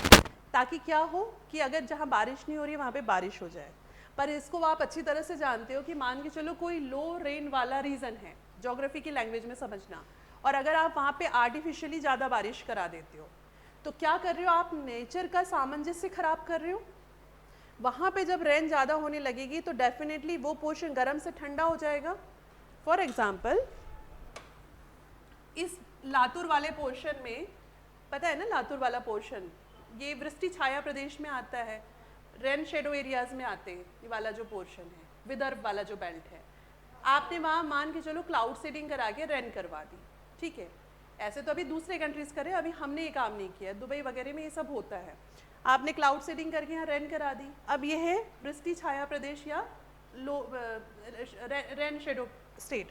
ताकि क्या हो कि अगर जहाँ बारिश नहीं हो रही है वहाँ पे बारिश हो जाए। पर इसको आप अच्छी तरह से जानते हो कि मान के चलो कोई लो रेन वाला रीजन है, ज्योग्राफी की लैंग्वेज में समझना, और अगर आप वहाँ पे आर्टिफिशियली ज़्यादा बारिश करा देते हो तो क्या कर रहे हो? आप नेचर का सामंजस्य खराब कर रहे हो। वहाँ पे जब रेन ज़्यादा होने लगेगी तो डेफिनेटली वो पोर्शन गर्म से ठंडा हो जाएगा। फॉर एग्जाम्पल इस लातूर वाले पोर्शन में, पता है ना लातूर वाला पोर्शन, ये वृष्टि छाया प्रदेश में आता है, रेन शेडो एरियाज में आते हैं, ये वाला जो पोर्शन है, विदर्भ वाला जो बेल्ट है, आपने वहाँ मान के चलो क्लाउड सीडिंग करा के रेन करवा दी, ठीक है। ऐसे तो अभी दूसरे कंट्रीज करे, अभी हमने ये काम नहीं किया, दुबई वगैरह में ये सब होता है। आपने क्लाउड सीडिंग करके यहाँ रेन करा दी, अब ये है वृष्टि छाया प्रदेश या लो रेन शेडो स्टेट,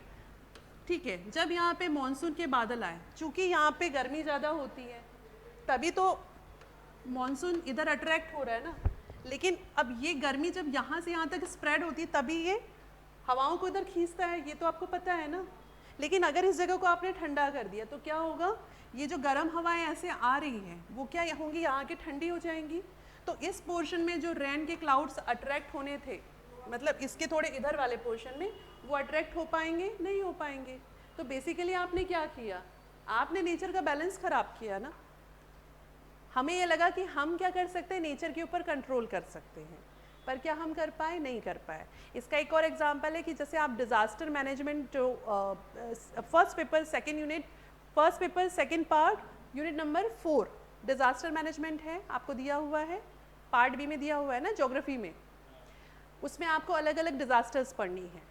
ठीक है। जब यहाँ पे मॉनसून के बादल आए, चूँकि यहाँ पे गर्मी ज़्यादा होती है तभी तो मॉनसून इधर अट्रैक्ट हो रहा है ना, लेकिन अब ये गर्मी जब यहाँ से यहाँ तक स्प्रेड होती है तभी ये हवाओं को इधर खींचता है, ये तो आपको पता है ना। लेकिन अगर इस जगह को आपने ठंडा कर दिया तो क्या होगा? ये जो गर्म हवाएं ऐसे आ रही हैं वो क्या होंगी? यहाँ के ठंडी हो जाएंगी। तो इस पोर्शन में जो रेन के क्लाउड्स अट्रैक्ट होने थे, मतलब इसके थोड़े इधर वाले पोर्शन में, वो अट्रैक्ट हो पाएंगे? नहीं हो पाएंगे। तो बेसिकली आपने क्या किया? आपने नेचर का बैलेंस खराब किया ना। हमें ये लगा कि हम क्या कर सकते हैं, नेचर के ऊपर कंट्रोल कर सकते हैं, पर क्या हम कर पाए? नहीं कर पाए। इसका एक और एग्जांपल है कि जैसे आप डिज़ास्टर मैनेजमेंट जो first paper second unit, first paper second part unit number 4 disaster management है, आपको दिया हुआ है, पार्ट बी में दिया हुआ है ना ज्योग्राफी में। उसमें आपको अलग अलग डिज़ास्टर्स पढ़नी है।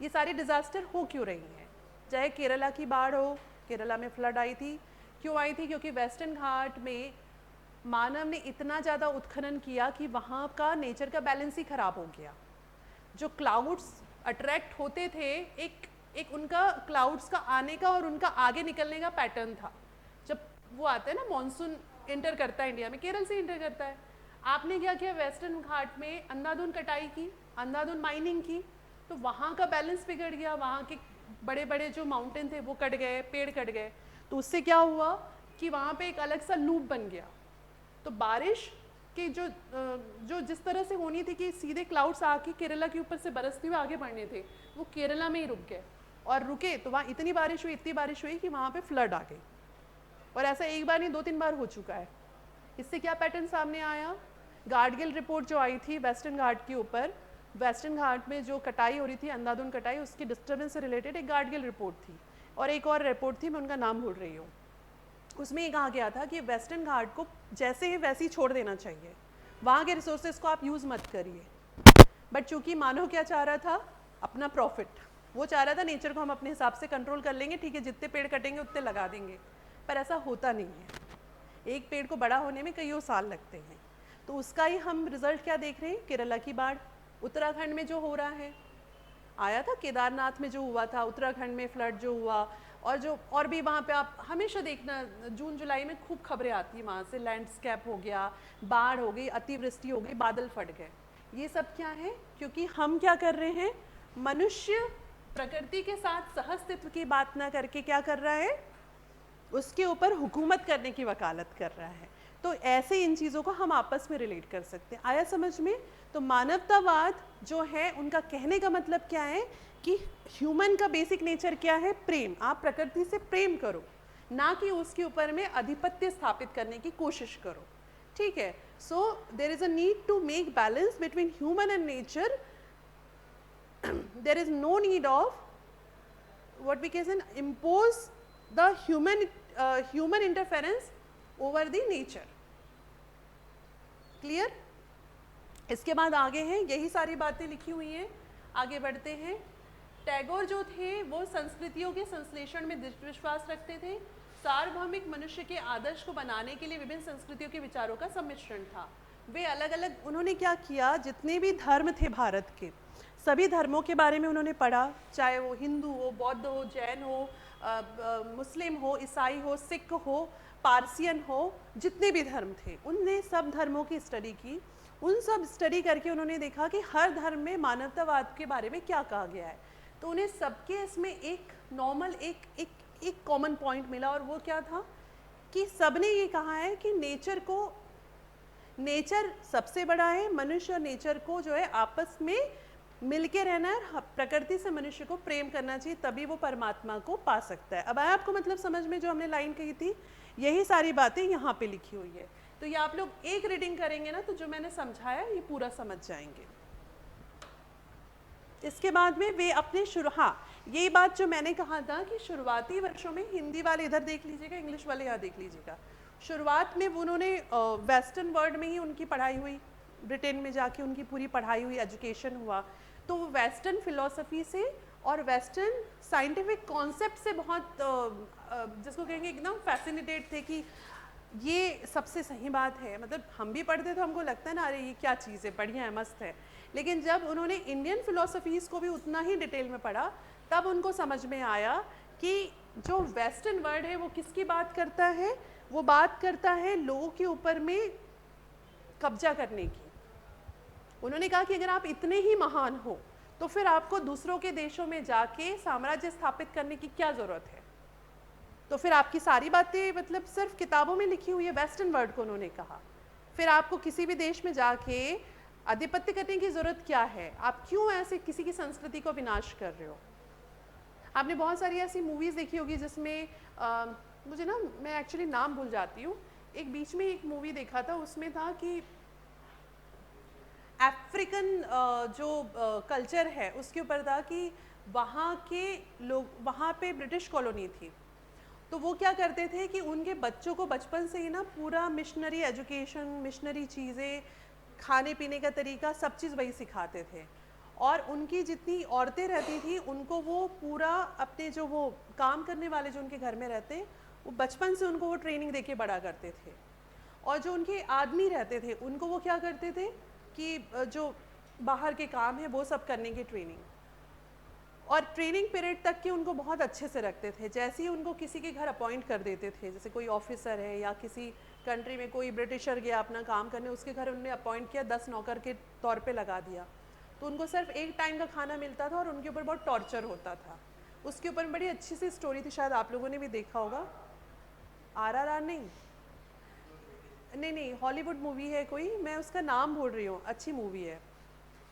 ये सारी डिज़ास्टर हो क्यों रही हैं? चाहे केरला की बाढ़ हो, केरला में फ्लड आई थी, क्यों आई थी? क्योंकि वेस्टर्न घाट में मानव ने इतना ज़्यादा उत्खनन किया कि वहाँ का नेचर का बैलेंस ही ख़राब हो गया। जो क्लाउड्स अट्रैक्ट होते थे, एक उनका क्लाउड्स का आने का और उनका आगे निकलने का पैटर्न था। जब वो आते हैं ना, मानसून इंटर करता है इंडिया में, केरल से इंटर करता है। आपने क्या किया? वेस्टर्न घाट में अंधाधुंध कटाई की, अंधाधुंध माइनिंग की, तो वहाँ का बैलेंस बिगड़ गया। वहाँ के बड़े बड़े जो माउंटेन थे वो कट गए, पेड़ कट गए, तो उससे क्या हुआ कि वहाँ पे एक अलग सा लूप बन गया। तो बारिश के जो जिस तरह से होनी थी कि सीधे क्लाउड्स आके केरला के ऊपर से बरसते हुए आगे बढ़ने थे, वो केरला में ही रुक गए, और रुके तो वहाँ इतनी बारिश हुई कि वहाँ पे फ्लड आ गई। और ऐसा एक बार नहीं 2-3 बार हो चुका है। इससे क्या पैटर्न सामने आया? गाडगिल रिपोर्ट जो आई थी वेस्टर्न घाट के ऊपर, वेस्टर्न घाट में जो कटाई हो रही थी, अंधाधुंध कटाई, उसकी डिस्टर्बेंस से रिलेटेड एक गाडगिल रिपोर्ट थी, और एक और रिपोर्ट थी, मैं उनका नाम भूल रही हूँ। उसमें ये कहा गया था कि वेस्टर्न घाट को जैसे है वैसे ही छोड़ देना चाहिए, वहाँ के रिसोर्सेज को आप यूज़ मत करिए। बट चूंकि मानव क्या चाह रहा था? अपना प्रॉफिट। वो चाह रहा था नेचर को हम अपने हिसाब से कंट्रोल कर लेंगे, ठीक है, जितने पेड़ कटेंगे उतने लगा देंगे, पर ऐसा होता नहीं है। एक पेड़ को बड़ा होने में कईयों साल लगते हैं। तो उसका ही हम रिजल्ट क्या देख रहे हैं? केरला की बाढ़, उत्तराखंड में जो हो रहा है, आया था केदारनाथ में जो हुआ था, उत्तराखंड में फ्लड जो हुआ, और भी वहाँ पे आप हमेशा देखना जून जुलाई में खूब खबरें आती हैं वहाँ से, लैंडस्केप हो गया, बाढ़ हो गई, अतिवृष्टि हो गई, बादल फट गए। ये सब क्या है? क्योंकि हम क्या कर रहे हैं? मनुष्य प्रकृति के साथ सहअस्तित्व की बात ना करके क्या कर रहा है? उसके ऊपर हुकूमत करने की वकालत कर रहा है। तो ऐसे इन चीज़ों को हम आपस में रिलेट कर सकते हैं। आया समझ में? तो मानवतावाद जो है, उनका कहने का मतलब क्या है कि ह्यूमन का बेसिक नेचर क्या है? प्रेम। आप प्रकृति से प्रेम करो, ना कि उसके ऊपर में अधिपत्य स्थापित करने की कोशिश करो, ठीक है। So there is a need to make balance between human and nature. There is no need of what we can impose the human interference over the nature. Clear? इसके बाद आगे हैं, यही सारी बातें लिखी हुई हैं, आगे बढ़ते हैं। टैगोर जो थे वो संस्कृतियों के संश्लेषण में विश्वास रखते थे। सार्वभौमिक मनुष्य के आदर्श को बनाने के लिए विभिन्न संस्कृतियों के विचारों का सम्मिश्रण था। वे अलग अलग, उन्होंने क्या किया, जितने भी धर्म थे भारत के सभी धर्मों के बारे में उन्होंने पढ़ा, चाहे वो हिंदू हो, बौद्ध हो, जैन हो, मुस्लिम हो, ईसाई हो, सिख हो, पारसियन हो, जितने भी धर्म थे उनने सब धर्मों की स्टडी की। उन सब स्टडी करके उन्होंने देखा कि हर धर्म में मानवतावाद के बारे में क्या कहा गया है। तो उन्हें सबके इसमें एक नॉर्मल एक कॉमन पॉइंट मिला, और वो क्या था कि सबने ये कहा है कि नेचर सबसे बड़ा है, मनुष्य और नेचर को जो है आपस में मिलके रहना है, प्रकृति से मनुष्य को प्रेम करना चाहिए, तभी वो परमात्मा को पा सकता है। अब आया आपको मतलब समझ में, जो हमने लाइन कही थी यही सारी बातें यहाँ पे लिखी हुई है। तो ये आप लोग एक रीडिंग करेंगे ना तो जो मैंने समझाया ये पूरा समझ जाएंगे। इसके बाद में वे अपने यही बात जो मैंने कहा था कि शुरुआती वर्षों में, हिंदी वाले इधर देख लीजिएगा, इंग्लिश वाले यहाँ देख लीजिएगा, शुरुआत में उन्होंने वेस्टर्न वर्ल्ड में ही उनकी पढ़ाई हुई, ब्रिटेन में जाके उनकी पूरी पढ़ाई हुई, एजुकेशन हुआ, तो वो वेस्टर्न फिलॉसफी से और वेस्टर्न साइंटिफिक कॉन्सेप्ट से बहुत जिसको कहेंगे एकदम फैसिनेटेड थे कि ये सबसे सही बात है। मतलब हम भी पढ़ते तो हमको लगता है ना, अरे ये क्या चीज़ है, बढ़िया है, मस्त है, लेकिन जब उन्होंने इंडियन फिलॉसफीज़ को भी उतना ही डिटेल में पढ़ा तब उनको समझ में आया कि जो वेस्टर्न वर्ल्ड है वो किसकी बात करता है, वो बात करता है लोगों के ऊपर में कब्जा करने की। उन्होंने कहा कि अगर आप इतने ही महान हो तो फिर आपको दूसरों के देशों में जाके साम्राज्य स्थापित करने की क्या ज़रूरत है, तो फिर आपकी सारी बातें मतलब सिर्फ किताबों में लिखी हुई है, वेस्टर्न वर्ल्ड को उन्होंने कहा। फिर आपको किसी भी देश में जाके आधिपत्य करने की ज़रूरत क्या है, आप क्यों ऐसे किसी की संस्कृति को विनाश कर रहे हो। आपने बहुत सारी ऐसी मूवीज़ देखी होगी जिसमें मुझे ना, मैं एक्चुअली नाम भूल जाती हूँ, एक बीच में एक मूवी देखा था, उसमें था कि अफ्रीकन जो कल्चर है उसके ऊपर था कि वहाँ के लोग, वहाँ पे ब्रिटिश कॉलोनी थी, तो वो क्या करते थे कि उनके बच्चों को बचपन से ही ना पूरा मिशनरी एजुकेशन, मिशनरी चीज़ें, खाने पीने का तरीका, सब चीज़ वही सिखाते थे। और उनकी जितनी औरतें रहती थी उनको वो पूरा अपने जो वो काम करने वाले जो उनके घर में रहते, वो बचपन से उनको वो ट्रेनिंग देके बड़ा करते थे। और जो उनके आदमी रहते थे उनको वो क्या करते थे कि जो बाहर के काम है वो सब करने की ट्रेनिंग, और ट्रेनिंग पीरियड तक के उनको बहुत अच्छे से रखते थे। जैसे ही उनको किसी के घर अपॉइंट कर देते थे, जैसे कोई ऑफिसर है या किसी कंट्री में कोई ब्रिटिशर गया अपना काम करने, उसके घर उन्होंने अपॉइंट किया, 10 नौकर के तौर पे लगा दिया, तो उनको सिर्फ एक टाइम का खाना मिलता था और उनके ऊपर बहुत टॉर्चर होता था। उसके ऊपर बड़ी अच्छी सी स्टोरी थी, शायद आप लोगों ने भी देखा होगा, RRR नहीं, हॉलीवुड मूवी है कोई, मैं उसका नाम भूल रही हूँ, अच्छी मूवी है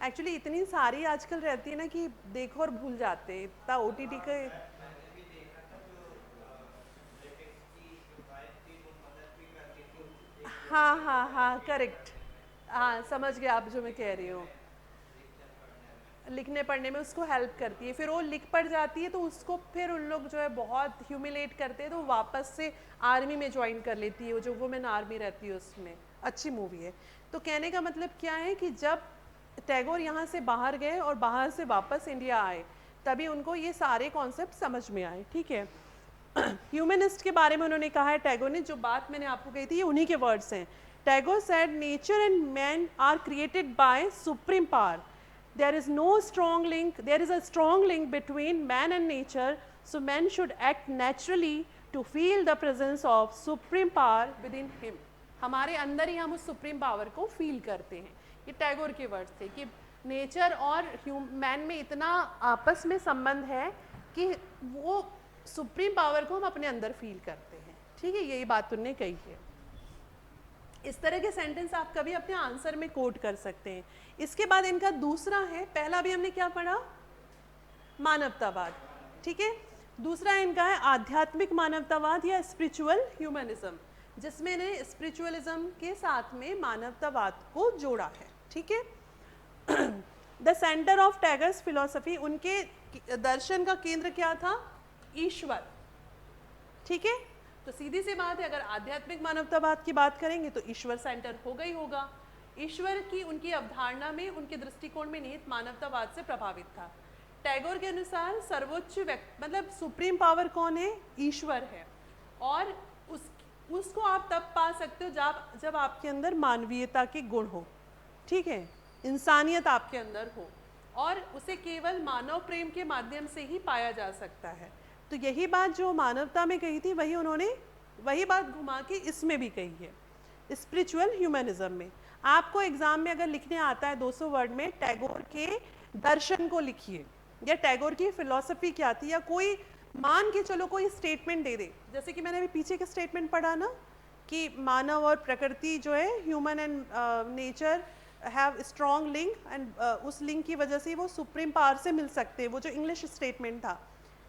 एक्चुअली। इतनी सारी आजकल रहती है ना कि देखो और भूल जाते, इतना OTT के। हाँ करेक्ट, हाँ समझ गया आप जो मैं कह रही हूँ, लिखने पढ़ने में उसको हेल्प करती है, फिर वो लिख पढ़ जाती है तो उसको फिर उन लोग जो है बहुत ह्यूमिलेट करते हैं, तो वापस से आर्मी में ज्वाइन कर लेती है, वो जो वुमेन आर्मी रहती है उसमें। अच्छी मूवी है। तो कहने का मतलब क्या है कि जब टैगोर यहाँ से बाहर गए और बाहर से वापस इंडिया आए तभी उनको ये सारे कॉन्सेप्ट समझ में आए, ठीक है। ह्यूमनिस्ट के बारे में उन्होंने कहा है टैगोर ने, जो बात मैंने आपको कही थी ये उन्हीं के वर्ड्स हैं। Tagore said nature and man are created by supreme power, there is no strong link, there is a strong link between man and nature, so man should act naturally to feel the presence of supreme power within him। हमारे अंदर ही हम उस सुप्रीम पावर को फील करते हैं। ये टैगोर के वर्ड्स थे कि नेचर और मैन में इतना आपस में संबंध है कि वो सुप्रीम पावर को हम अपने अंदर फील करते हैं, ठीक है। यही बात उन्होंने कही है। इस तरह के सेंटेंस आप कभी अपने आंसर में कोट कर सकते हैं। इसके बाद इनका दूसरा है, पहला भी हमने क्या पढ़ा, मानवतावाद, ठीक है। दूसरा इनका है आध्यात्मिक मानवतावाद या स्पिरिचुअल ह्यूमनिज्म, जिसमें इन्हें स्पिरिचुअलिज्म के साथ में मानवतावाद को जोड़ा है, ठीक है। The centre of taggers philosophy, उनके दर्शन का केंद्र क्या था, ईश्वर, ठीक है। तो सीधी सी बात है, अगर आध्यात्मिक मानवतावाद की बात करेंगे तो ईश्वर सेंटर होगा ही होगा। ईश्वर की उनकी अवधारणा में, उनके दृष्टिकोण में निहित मानवतावाद से प्रभावित था। टैगोर के अनुसार सर्वोच्च व्यक्ति मतलब सुप्रीम पावर कौन है, ईश्वर है, और उसको आप तब पा सकते हो जब आपके अंदर मानवीयता के गुण हो, ठीक है, इंसानियत आपके अंदर हो, और उसे केवल मानव प्रेम के माध्यम से ही पाया जा सकता है। तो यही बात जो मानवता में कही थी वही उन्होंने वही बात घुमा के इसमें भी कही है, स्पिरिचुअल ह्यूमनिज्म में। आपको एग्जाम में अगर लिखने आता है 200 वर्ड में टैगोर के दर्शन को लिखिए, या टैगोर की फिलॉसफी क्या थी, या कोई मान के चलो कोई स्टेटमेंट दे दे, जैसे कि मैंने अभी पीछे के स्टेटमेंट पढ़ा ना कि मानव और प्रकृति जो है, human and nature have strong link, and उस लिंक की वजह से वो सुप्रीम पावर से मिल सकते हैं, वो जो इंग्लिश स्टेटमेंट था।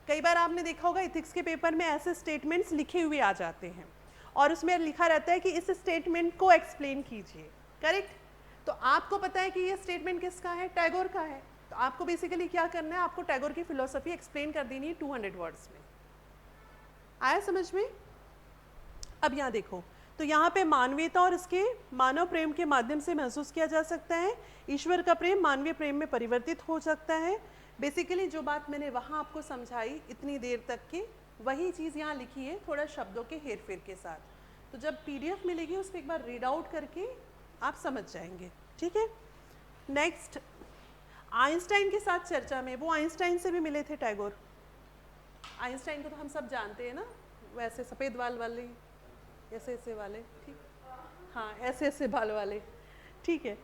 कई बार आपने देखा होगा इथिक्स के पेपर में ऐसे स्टेटमेंट्स लिखे हुए आ जाते हैं और उसमें लिखा रहता है कि इस स्टेटमेंट को एक्सप्लेन कीजिए, करेक्ट। तो आपको पता है कि ये स्टेटमेंट किसका है, टैगोर का है, तो आपको बेसिकली क्या करना है, आपको टैगोर की फिलोसफी एक्सप्लेन कर देनी है 200 वर्ड्स में। आया समझ में? अब यहाँ देखो, तो यहाँ पे मानवीयता और इसके मानव प्रेम के माध्यम से महसूस किया जा सकता है। ईश्वर का प्रेम मानवीय प्रेम में परिवर्तित हो सकता है। बेसिकली जो बात मैंने वहाँ आपको समझाई इतनी देर तक की, वही चीज़ यहाँ लिखी है, थोड़ा शब्दों के हेर फेर के साथ। तो जब PDF मिलेगी उसको एक बार रीड आउट करके आप समझ जाएंगे, ठीक है। नेक्स्ट, आइंस्टाइन के साथ चर्चा में, वो आइंस्टाइन से भी मिले थे टैगोर। आइंस्टाइन को तो हम सब जानते हैं ना, वैसे सफ़ेद बाल वाले, ऐसे ऐसे वाले, ठीक, हाँ ऐसे ऐसे बाल वाले, ठीक है।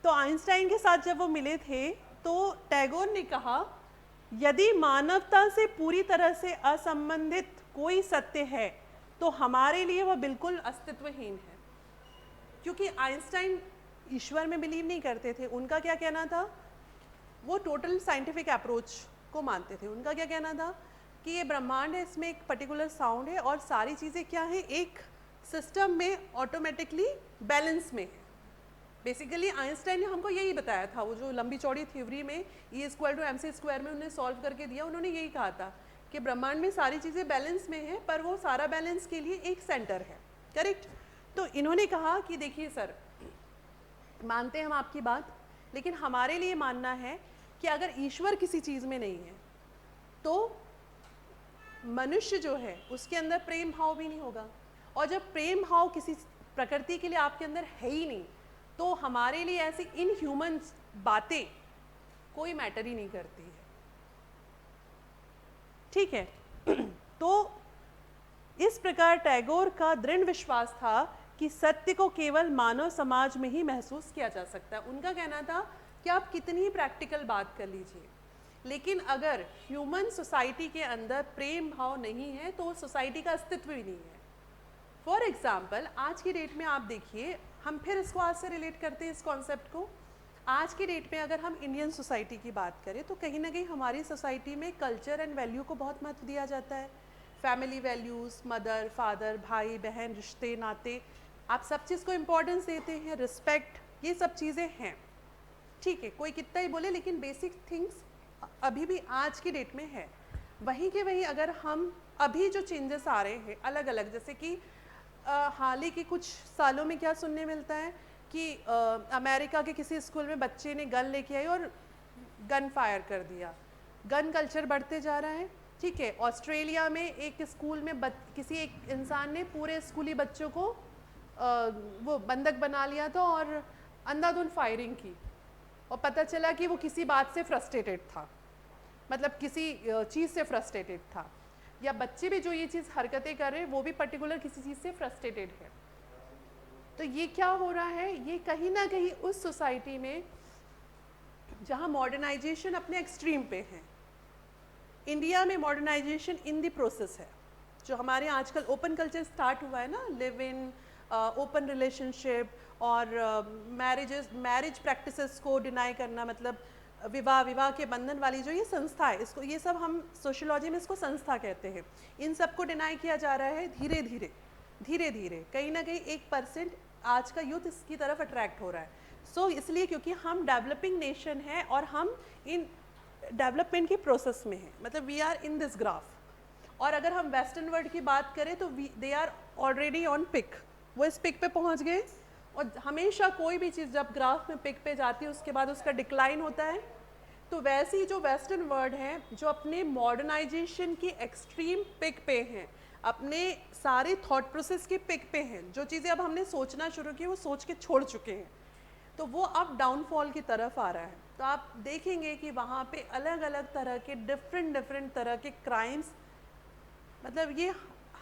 तो आइंस्टाइन के साथ जब वो मिले थे तो टैगोर ने कहा, यदि मानवता से पूरी तरह से असंबंधित कोई सत्य है तो हमारे लिए वह बिल्कुल अस्तित्वहीन है। क्योंकि आइंस्टाइन ईश्वर में बिलीव नहीं करते थे, उनका क्या कहना था, वो टोटल साइंटिफिक अप्रोच को मानते थे। उनका क्या कहना था कि ये ब्रह्मांड है, इसमें एक पर्टिकुलर साउंड है और सारी चीज़ें क्या है, एक सिस्टम में ऑटोमेटिकली बैलेंस में है। बेसिकली आइंस्टाइन ने हमको यही बताया था, वो जो लंबी चौड़ी थ्योरी में E=mc² में उन्हें सॉल्व करके दिया, उन्होंने यही कहा था कि ब्रह्मांड में सारी चीज़ें बैलेंस में है, पर वो सारा बैलेंस के लिए एक सेंटर है, करेक्ट। तो इन्होंने कहा कि देखिए सर, मानते हैं हम आपकी बात, लेकिन हमारे लिए मानना है कि अगर ईश्वर किसी चीज़ में नहीं है तो मनुष्य जो है उसके अंदर प्रेम भाव भी नहीं होगा, और जब प्रेम भाव किसी प्रकृति के लिए आपके अंदर है ही नहीं तो हमारे लिए ऐसी इनह्यूमन बातें कोई मैटर ही नहीं करती है, ठीक है। तो इस प्रकार टैगोर का दृढ़ विश्वास था कि सत्य को केवल मानव समाज में ही महसूस किया जा सकता है। उनका कहना था कि आप कितनी ही प्रैक्टिकल बात कर लीजिए, लेकिन अगर ह्यूमन सोसाइटी के अंदर प्रेम भाव नहीं है तो सोसाइटी का अस्तित्व ही नहीं है। फॉर एग्जाम्पल, आज की डेट में आप देखिए, हम फिर इसको आज से रिलेट करते हैं इस कॉन्सेप्ट को। आज की डेट में अगर हम इंडियन सोसाइटी की बात करें तो कहीं ना कहीं हमारी सोसाइटी में कल्चर एंड वैल्यू को बहुत महत्व दिया जाता है। फैमिली वैल्यूज़, मदर फादर, भाई बहन, रिश्ते नाते, आप सब चीज़ को इम्पोर्टेंस देते हैं, रिस्पेक्ट, ये सब चीज़ें हैं, ठीक है। कोई कितना ही बोले लेकिन बेसिक थिंग्स अभी भी आज की डेट में है। वहीं के वहीं अगर हम अभी जो चेंजेस आ रहे हैं अलग अलग, जैसे कि हाल ही के कुछ सालों में क्या सुनने मिलता है कि अमेरिका के किसी स्कूल में बच्चे ने गन लेके आई और गन फायर कर दिया। गन कल्चर बढ़ते जा रहा है, ठीक है। ऑस्ट्रेलिया में एक स्कूल में किसी एक इंसान ने पूरे स्कूली बच्चों को वो बंधक बना लिया था और अंधाधुंध फायरिंग की, और पता चला कि वो किसी बात से फ्रस्ट्रेटेड था, मतलब किसी चीज़ से फ्रस्ट्रेटेड था। या बच्चे भी जो ये चीज़ हरकतें कर रहे हैं वो भी पर्टिकुलर किसी चीज़ से फ्रस्ट्रेटेड है। तो ये क्या हो रहा है, ये कहीं ना कहीं उस सोसाइटी में जहाँ मॉडर्नाइजेशन अपने एक्सट्रीम पे है। इंडिया में मॉडर्नाइजेशन इन द प्रोसेस है। जो हमारे आजकल ओपन कल्चर स्टार्ट हुआ है ना, लिव इन ओपन रिलेशनशिप और मैरिज प्रैक्टिसेस को डिनाई करना, मतलब विवाह के बंधन वाली जो ये संस्था है, इसको, ये सब हम सोशियोलॉजी में इसको संस्था कहते हैं। इन सबको डिनाई किया जा रहा है धीरे धीरे कहीं ना कहीं 1% आज का यूथ इसकी तरफ अट्रैक्ट हो रहा है। सो इसलिए क्योंकि हम डेवलपिंग नेशन है और हम इन डेवलपमेंट की प्रोसेस में हैं, मतलब we are in this graph. और अगर हम वेस्टर्न वर्ल्ड की बात करें तो they are already on peak, वो इस पिक पे पहुंच गए। और हमेशा कोई भी चीज़ जब ग्राफ में पिक पे जाती है उसके बाद उसका डिक्लाइन होता है। तो वैसे ही जो वेस्टर्न वर्ल्ड है जो अपने मॉडर्नाइजेशन की एक्सट्रीम पिक पे हैं, अपने सारे थॉट प्रोसेस के पिक पे हैं, जो चीज़ें अब हमने सोचना शुरू की वो सोच के छोड़ चुके हैं, तो वो अब डाउनफॉल की तरफ आ रहा है। तो आप देखेंगे कि वहाँ पे अलग अलग तरह के डिफरेंट तरह के क्राइम्स, मतलब ये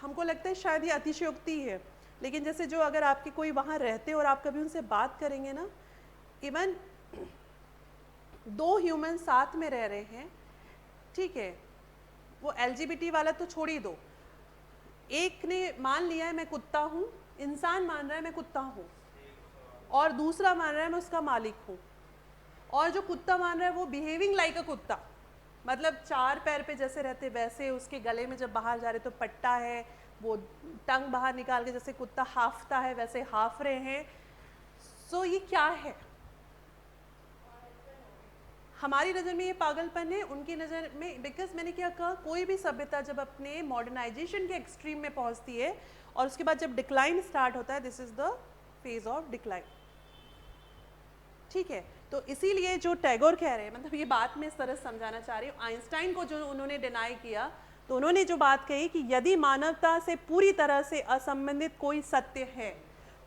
हमको लगता है शायद ये अतिशयोक्ति है, लेकिन जैसे जो अगर आपके कोई वहाँ रहते और आप कभी उनसे बात करेंगे ना, इवन 2 ह्यूमन साथ में रह रहे हैं, ठीक है, वो LGBT वाला तो छोड़ ही दो, एक ने मान लिया है मैं कुत्ता हूँ, इंसान मान रहा है मैं कुत्ता हूँ, और दूसरा मान रहा है मैं उसका मालिक हूँ, और जो कुत्ता मान रहा है वो बिहेविंग लाइक अ कुत्ता, मतलब 4 पैर पे जैसे रहते वैसे, उसके गले में जब बाहर जा रहे तो पट्टा है, वो टंग बाहर निकाल के जैसे कुत्ता हाफता है वैसे हाफ रहे हैं। सो ये क्या है? हमारी नज़र में ये पागलपन है, उनकी नज़र में, बिकॉज मैंने क्या कहा, कोई भी सभ्यता जब अपने मॉडर्नाइजेशन के एक्सट्रीम में पहुंचती है और उसके बाद जब डिक्लाइन स्टार्ट होता है, this is the phase of decline, ठीक है। तो इसीलिए जो टैगोर कह रहे हैं, मतलब ये बात मैं इस तरह समझाना चाह रही हूँ, आइंस्टाइन को जो उन्होंने डिनाई किया, तो उन्होंने जो बात कही कि यदि मानवता से पूरी तरह से असंबंधित कोई सत्य है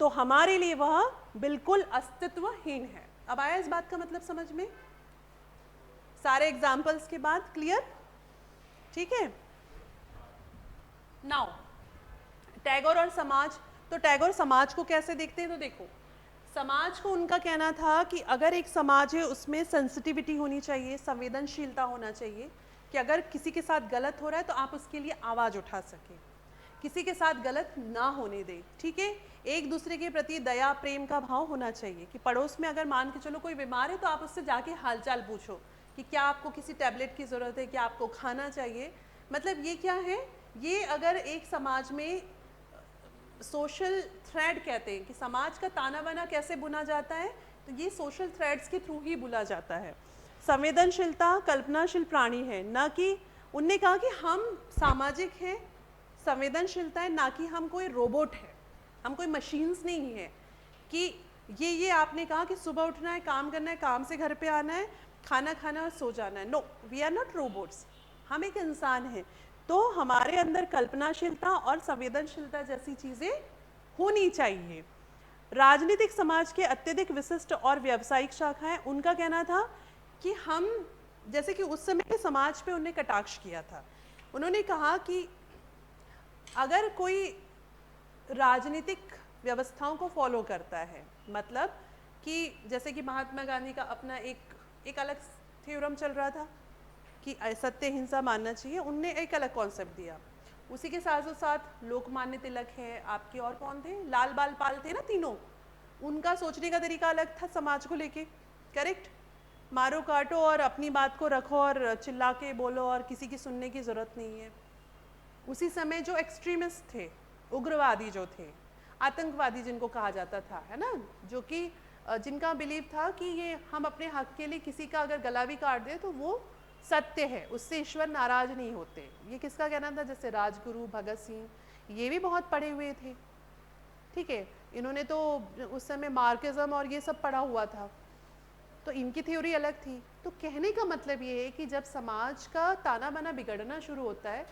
तो हमारे लिए वह बिल्कुल अस्तित्वहीन है। अब आया इस बात का मतलब समझ में? सारे एग्जाम्पल्स के बाद क्लियर, ठीक है। नाउ टैगोर और समाज, तो टैगोर समाज को कैसे देखते हैं? तो देखो, समाज को उनका कहना था कि अगर एक समाज है उसमें सेंसिटिविटी होनी चाहिए, संवेदनशीलता होना चाहिए, कि अगर किसी के साथ गलत हो रहा है तो आप उसके लिए आवाज़ उठा सकें, किसी के साथ गलत ना होने दें, ठीक है। एक दूसरे के प्रति दया प्रेम का भाव होना चाहिए, कि पड़ोस में अगर मान के चलो कोई बीमार है तो आप उससे जाके हालचाल पूछो कि क्या आपको किसी टैबलेट की ज़रूरत है, क्या आपको खाना चाहिए। मतलब ये क्या है, ये अगर एक समाज में सोशल थ्रेड कहते हैं कि समाज का ताना बाना कैसे बुना जाता है, तो ये सोशल थ्रेड्स के थ्रू ही बुना जाता है। संवेदनशीलता कल्पनाशील प्राणी है, ना कि उनने कहा कि हम सामाजिक हैं, संवेदनशीलता है, ना कि हम कोई रोबोट है, हम कोई मशीन्स नहीं है कि ये आपने कहा कि सुबह उठना है, काम करना है, काम से घर पे आना है, खाना खाना और सो जाना है। No, we are not robots, हम एक इंसान हैं। तो हमारे अंदर कल्पनाशीलता और संवेदनशीलता जैसी चीज़ें होनी चाहिए। राजनीतिक समाज के अत्यधिक विशिष्ट और व्यावसायिक शाखाएं, उनका कहना था कि हम, जैसे कि उस समय के समाज पे उन्होंने कटाक्ष किया था, उन्होंने कहा कि अगर कोई राजनीतिक व्यवस्थाओं को फॉलो करता है, मतलब कि जैसे कि महात्मा गांधी का अपना एक अलग थ्योरम चल रहा था कि सत्य हिंसा मानना चाहिए, उनने एक अलग कॉन्सेप्ट दिया। उसी के साथ साथ लोकमान्य तिलक है आपके, और कौन थे, लाल बाल पाल थे ना तीनों, उनका सोचने का तरीका अलग था समाज को लेके, करेक्ट। मारो काटो और अपनी बात को रखो और चिल्ला के बोलो और किसी की सुनने की ज़रूरत नहीं है। उसी समय जो एक्सट्रीमिस्ट थे, उग्रवादी जो थे, आतंकवादी जिनको कहा जाता था, है ना, जो कि जिनका बिलीव था कि ये हम अपने हक के लिए किसी का अगर गला भी काट दे तो वो सत्य है, उससे ईश्वर नाराज नहीं होते। ये किसका कहना था? जैसे राजगुरु भगत सिंह, ये भी बहुत पढ़े हुए थे, ठीक है, इन्होंने तो उस समय मार्क्सिज्म और ये सब पढ़ा हुआ था, तो इनकी थ्योरी अलग थी। तो कहने का मतलब ये है कि जब समाज का ताना बाना बिगड़ना शुरू होता है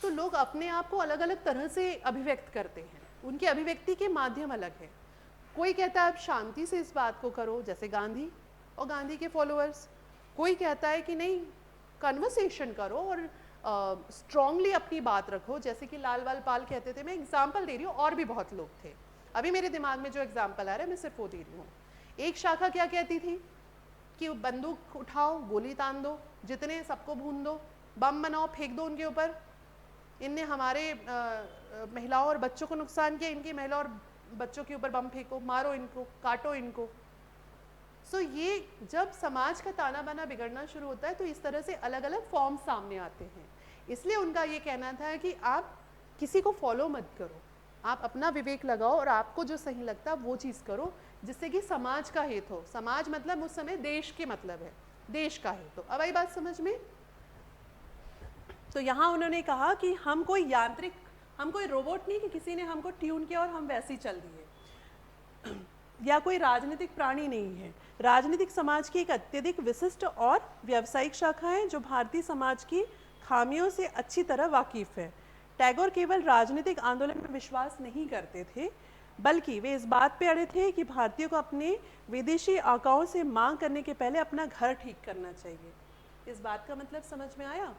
तो लोग अपने आप को अलग अलग तरह से अभिव्यक्त करते हैं, उनकी अभिव्यक्ति के माध्यम अलग है। कोई कहता है आप शांति से इस बात को करो, जैसे गांधी और गांधी के फॉलोअर्स। कोई कहता है कि नहीं, कन्वर्सेशन करो और स्ट्रांगली अपनी बात रखो, जैसे कि लाल बाल पाल कहते थे। मैं एग्जाम्पल दे रही हूँ, और भी बहुत लोग थे, अभी मेरे दिमाग में जो एग्जाम्पल आ रहा है मैं सिर्फ वो दे रही हूँ। एक शाखा क्या कहती थी कि बंदूक उठाओ, गोली तान दो, जितने सबको भून दो, बम बनाओ, फेंक दो उनके ऊपर, इनने हमारे महिलाओं और बच्चों को नुकसान किया, इनकी महिला और बच्चों के ऊपर बम फेंको, मारो इनको, काटो इनको। सो ये जब समाज का ताना बाना बिगड़ना शुरू होता है तो इस तरह से अलग अलग फॉर्म सामने आते हैं। इसलिए उनका ये कहना था कि आप किसी को फॉलो मत करो, आप अपना विवेक लगाओ और आपको जो सही लगता है वो चीज़ करो, जिससे कि समाज का हित हो। समाज मतलब उस समय देश के मतलब है, देश का हित हो। अब आई बात समझ में? तो यहाँ उन्होंने कहा कि हम कोई यांत्रिक, हम कोई रोबोट नहीं कि किसी ने हमको ट्यून किया और हम वैसे ही चल दिए, या कोई राजनीतिक प्राणी नहीं है। राजनीतिक समाज की एक अत्यधिक विशिष्ट और व्यावसायिक शाखा है जो भारतीय समाज की खामियों से अच्छी तरह वाकिफ है। टैगोर केवल राजनीतिक आंदोलन में विश्वास नहीं करते थे, बल्कि वे इस बात पे अड़े थे कि भारतीयों को अपने विदेशी आकाओं से मांग करने के पहले अपना घर ठीक करना चाहिए। इस बात का मतलब समझ में आया?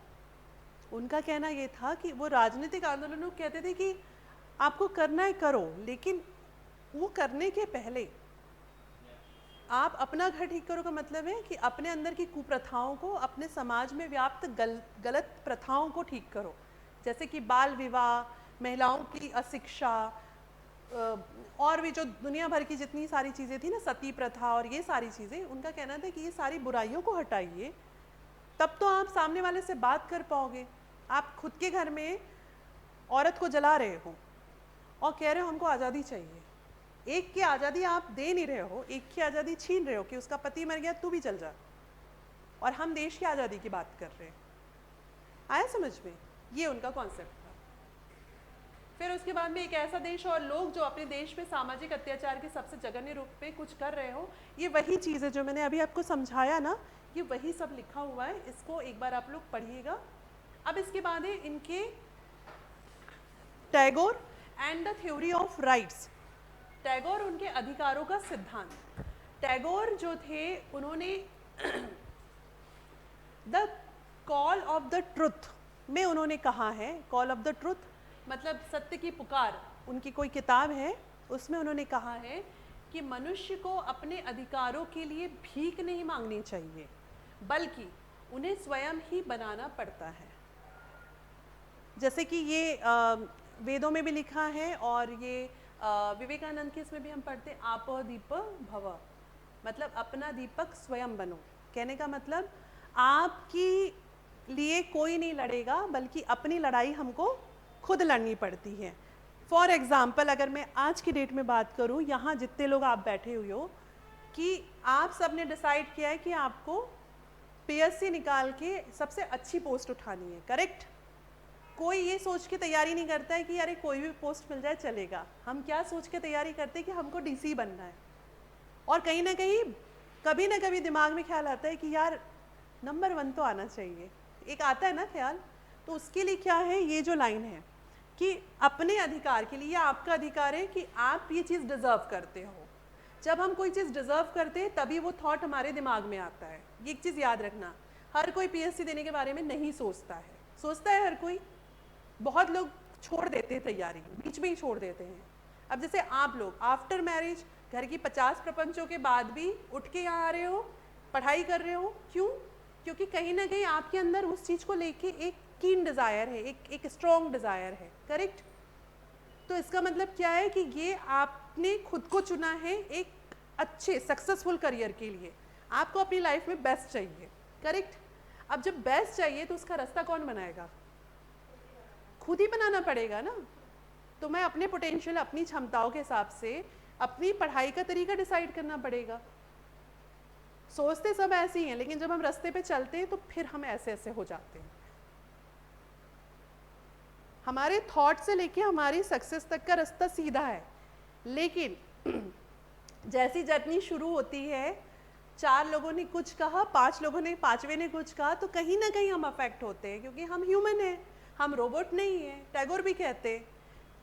उनका कहना ये था कि वो राजनीतिक आंदोलनों को कहते थे कि आपको करना है करो, लेकिन वो करने के पहले आप अपना घर ठीक करो का मतलब है कि अपने अंदर की कुप्रथाओं को, अपने समाज में व्याप्त गलत प्रथाओं को ठीक करो, जैसे कि बाल विवाह, महिलाओं की अशिक्षा, और भी जो दुनिया भर की जितनी सारी चीज़ें थी ना, सती प्रथा और ये सारी चीज़ें, उनका कहना था कि ये सारी बुराइयों को हटाइए, तब तो आप सामने वाले से बात कर पाओगे। आप खुद के घर में औरत को जला रहे हो और कह रहे हो हमको आज़ादी चाहिए। एक की आज़ादी आप दे नहीं रहे हो, एक की आज़ादी छीन रहे हो कि उसका पति मर गया तू भी चल जा, और हम देश की आज़ादी की बात कर रहे हैं। आया समझ में? ये उनका कॉन्सेप्ट था। फिर उसके बाद में एक ऐसा देश और लोग जो अपने देश में सामाजिक अत्याचार के सबसे जघन्य रूप पे कुछ कर रहे हो, ये वही चीज़ है जो मैंने अभी आपको समझाया ना, ये वही सब लिखा हुआ है। इसको एक बार आप लोग पढ़िएगा। अब इसके बाद है इनके Tagore and the theory of rights. Tagore उनके अधिकारों का सिद्धांत। टैगोर जो थे उन्होंने the call of the truth में उन्होंने कहा है, कॉल ऑफ द ट्रुथ मतलब सत्य की पुकार, उनकी कोई किताब है, उसमें उन्होंने कहा है कि मनुष्य को अपने अधिकारों के लिए भीख नहीं मांगनी चाहिए, बल्कि उन्हें स्वयं ही बनाना पड़ता है। जैसे कि ये वेदों में भी लिखा है, और ये विवेकानंद के इसमें भी हम पढ़ते हैं, आपो दीप भव, मतलब अपना दीपक स्वयं बनो। कहने का मतलब आपकी लिए कोई नहीं लड़ेगा, बल्कि अपनी लड़ाई हमको खुद लड़नी पड़ती है। फॉर एग्ज़ाम्पल अगर मैं आज की डेट में बात करूं, यहाँ जितने लोग आप बैठे हुए हो, कि आप सब ने डिसाइड किया है कि आपको पीएससी निकाल के सबसे अच्छी पोस्ट उठानी है, करेक्ट? कोई ये सोच के तैयारी नहीं करता है कि अरे कोई भी पोस्ट मिल जाए चलेगा। हम क्या सोच के तैयारी करते हैं कि हमको डीसी बनना है, और कहीं ना कभी दिमाग में ख्याल आता है कि यार नंबर 1 तो आना चाहिए, एक आता है ना ख्याल। तो उसके लिए क्या है, ये जो लाइन है कि अपने अधिकार के लिए, आपका अधिकार है कि आप ये चीज़ डिज़र्व करते हो। जब हम कोई चीज़ डिज़र्व करते हैं तभी वो थॉट हमारे दिमाग में आता है। ये एक चीज़ याद रखना, हर कोई पीएससी देने के बारे में नहीं सोचता है। सोचता है हर कोई? बहुत लोग छोड़ देते हैं तैयारी, बीच में ही छोड़ देते हैं। अब जैसे आप लोग आफ्टर मैरिज घर की 50 प्रपंचों के बाद भी उठ के यहाँ आ रहे हो, पढ़ाई कर रहे हो, क्यों? क्योंकि कहीं ना कहीं आपके अंदर उस चीज़ को लेके एक कीन डिज़ायर है, एक स्ट्रॉन्ग डिज़ायर है, करेक्ट? तो इसका मतलब क्या है कि ये आपने खुद को चुना है एक अच्छे सक्सेसफुल करियर के लिए। आपको अपनी लाइफ में बेस्ट चाहिए, करेक्ट? अब जब बेस्ट चाहिए तो उसका रास्ता कौन बनाएगा? खुद ही बनाना पड़ेगा ना। तो मैं अपने पोटेंशियल, अपनी क्षमताओं के हिसाब से अपनी पढ़ाई का तरीका डिसाइड करना पड़ेगा। सोचते सब ऐसे ही हैं, लेकिन जब हम रास्ते पे चलते हैं तो फिर हम ऐसे ऐसे हो जाते हैं। हमारे थॉट से लेके हमारी सक्सेस तक का रास्ता सीधा है, लेकिन जैसी जर्नी शुरू होती है, 4 लोगों ने कुछ कहा, 5 लोगों ने, 5वें ने कुछ कहा, तो कहीं ना कहीं हम अफेक्ट होते हैं, क्योंकि हम ह्यूमन हैं, हम रोबोट नहीं हैं। टैगोर भी कहते।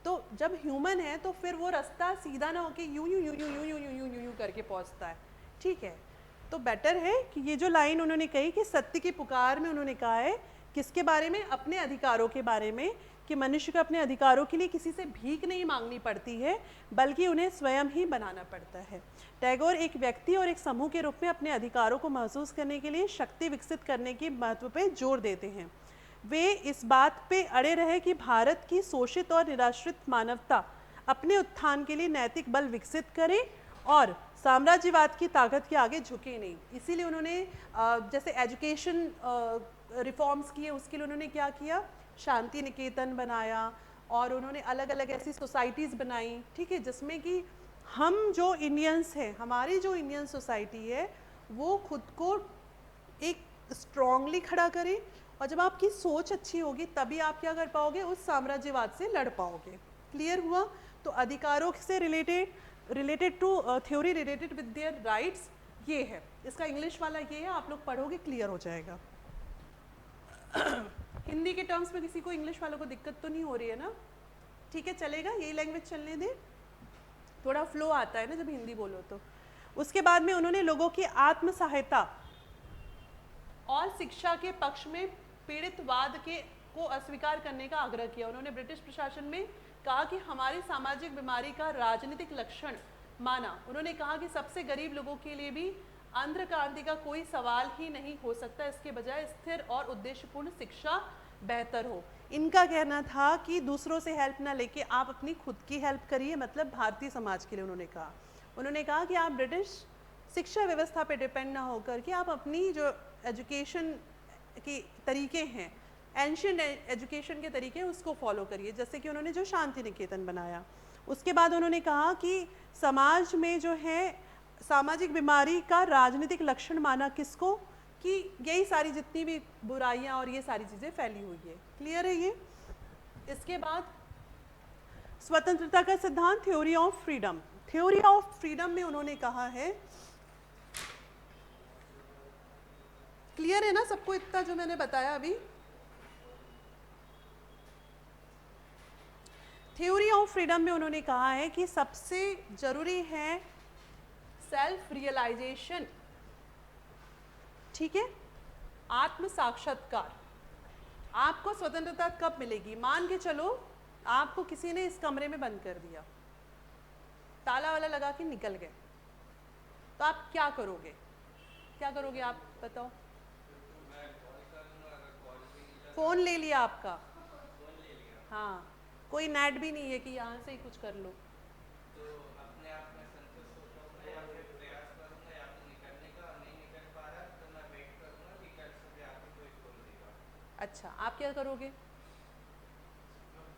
तो जब ह्यूमन है तो फिर वो रास्ता सीधा ना होके यूं यूं यूं यूं यूं यूं यूं यूं यूं करके पहुंचता है, ठीक है? तो बेटर है कि ये जो लाइन उन्होंने कही कि सत्य की पुकार में उन्होंने कहा है किसके बारे में? अपने अधिकारों के बारे में, कि मनुष्य को अपने अधिकारों के लिए किसी से भीख नहीं मांगनी पड़ती है, बल्कि उन्हें स्वयं ही बनाना पड़ता है। टैगोर एक व्यक्ति और एक समूह के रूप में अपने अधिकारों को महसूस करने के लिए शक्ति विकसित करने के महत्व पर जोर देते हैं। वे इस बात पे अड़े रहे कि भारत की शोषित और निराश्रित मानवता अपने उत्थान के लिए नैतिक बल विकसित करे और साम्राज्यवाद की ताकत के आगे झुके नहीं। इसीलिए उन्होंने जैसे एजुकेशन रिफॉर्म्स किए, उसके लिए उन्होंने क्या किया? शांति निकेतन बनाया, और उन्होंने अलग अलग ऐसी सोसाइटीज़ बनाई, ठीक है, जिसमें कि हम जो इंडियंस हैं, हमारी जो इंडियन सोसाइटी है, वो खुद को एक स्ट्रॉन्गली खड़ा करें। और जब आपकी सोच अच्छी होगी तभी आप क्या कर पाओगे? उस साम्राज्यवाद से लड़ पाओगे। क्लियर हुआ? तो अधिकारों से related to theory related with their rights, ये है। इसका इंग्लिश वाला ये है, आप लोग पढ़ोगे क्लियर हो जाएगा। हिंदी के टर्म्स में किसी को, इंग्लिश वालों को दिक्कत तो नहीं हो रही है ना? ठीक है, चलेगा, यही लैंग्वेज चलने दें, थोड़ा फ्लो आता है ना जब हिंदी बोलो तो। उसके बाद में उन्होंने लोगों की आत्म सहायता और शिक्षा के पक्ष में पीड़ितवाद को अस्वीकार करने का आग्रह किया। उन्होंने ब्रिटिश प्रशासन में कहा कि हमारी सामाजिक बीमारी का राजनीतिक लक्षण माना। उन्होंने कहा कि सबसे गरीब लोगों के लिए भी आंध्र क्रांति का कोई सवाल ही नहीं हो सकता, इसके बजाय स्थिर और उद्देश्यपूर्ण शिक्षा बेहतर हो। इनका कहना था कि दूसरों से हेल्प ना लेके आप अपनी खुद की हेल्प करिए, मतलब भारतीय समाज के लिए उन्होंने कहा कि आप ब्रिटिश शिक्षा व्यवस्था पे डिपेंड ना होकर कि आप अपनी जो एजुकेशन के तरीके हैं, एंशियंट एजुकेशन के तरीके, उसको फॉलो करिए, जैसे कि उन्होंने जो शांति निकेतन बनाया। उसके बाद उन्होंने कहा कि समाज में जो है सामाजिक बीमारी का राजनीतिक लक्षण माना किसको, कि यही सारी जितनी भी बुराइयां और ये सारी चीज़ें फैली हुई है। क्लियर है ये? इसके बाद स्वतंत्रता का सिद्धांत, theory of freedom. Theory of freedom में उन्होंने कहा है, क्लियर है ना सबको इतना जो मैंने बताया अभी? थ्योरी ऑफ फ्रीडम में उन्होंने कहा है कि सबसे जरूरी है सेल्फ रियलाइजेशन, ठीक है, आत्म साक्षात्कार। आपको स्वतंत्रता कब मिलेगी? मान के चलो आपको किसी ने इस कमरे में बंद कर दिया, ताला वाला लगा के निकल गए, तो आप क्या करोगे? क्या करोगे आप बताओ? फोन ले लिया आपका, हाँ, कोई नेट भी नहीं है कि यहाँ से ही कुछ कर लो, तो अपने आप में संतुष्ट होता हूँ या फिर प्रयास करूँगा या फिर निकलने का, नहीं निकल पा रहा तो मैं वेट करूँगा कि कल सुबह आके कोई खोल देगा। अच्छा, आप क्या करोगे?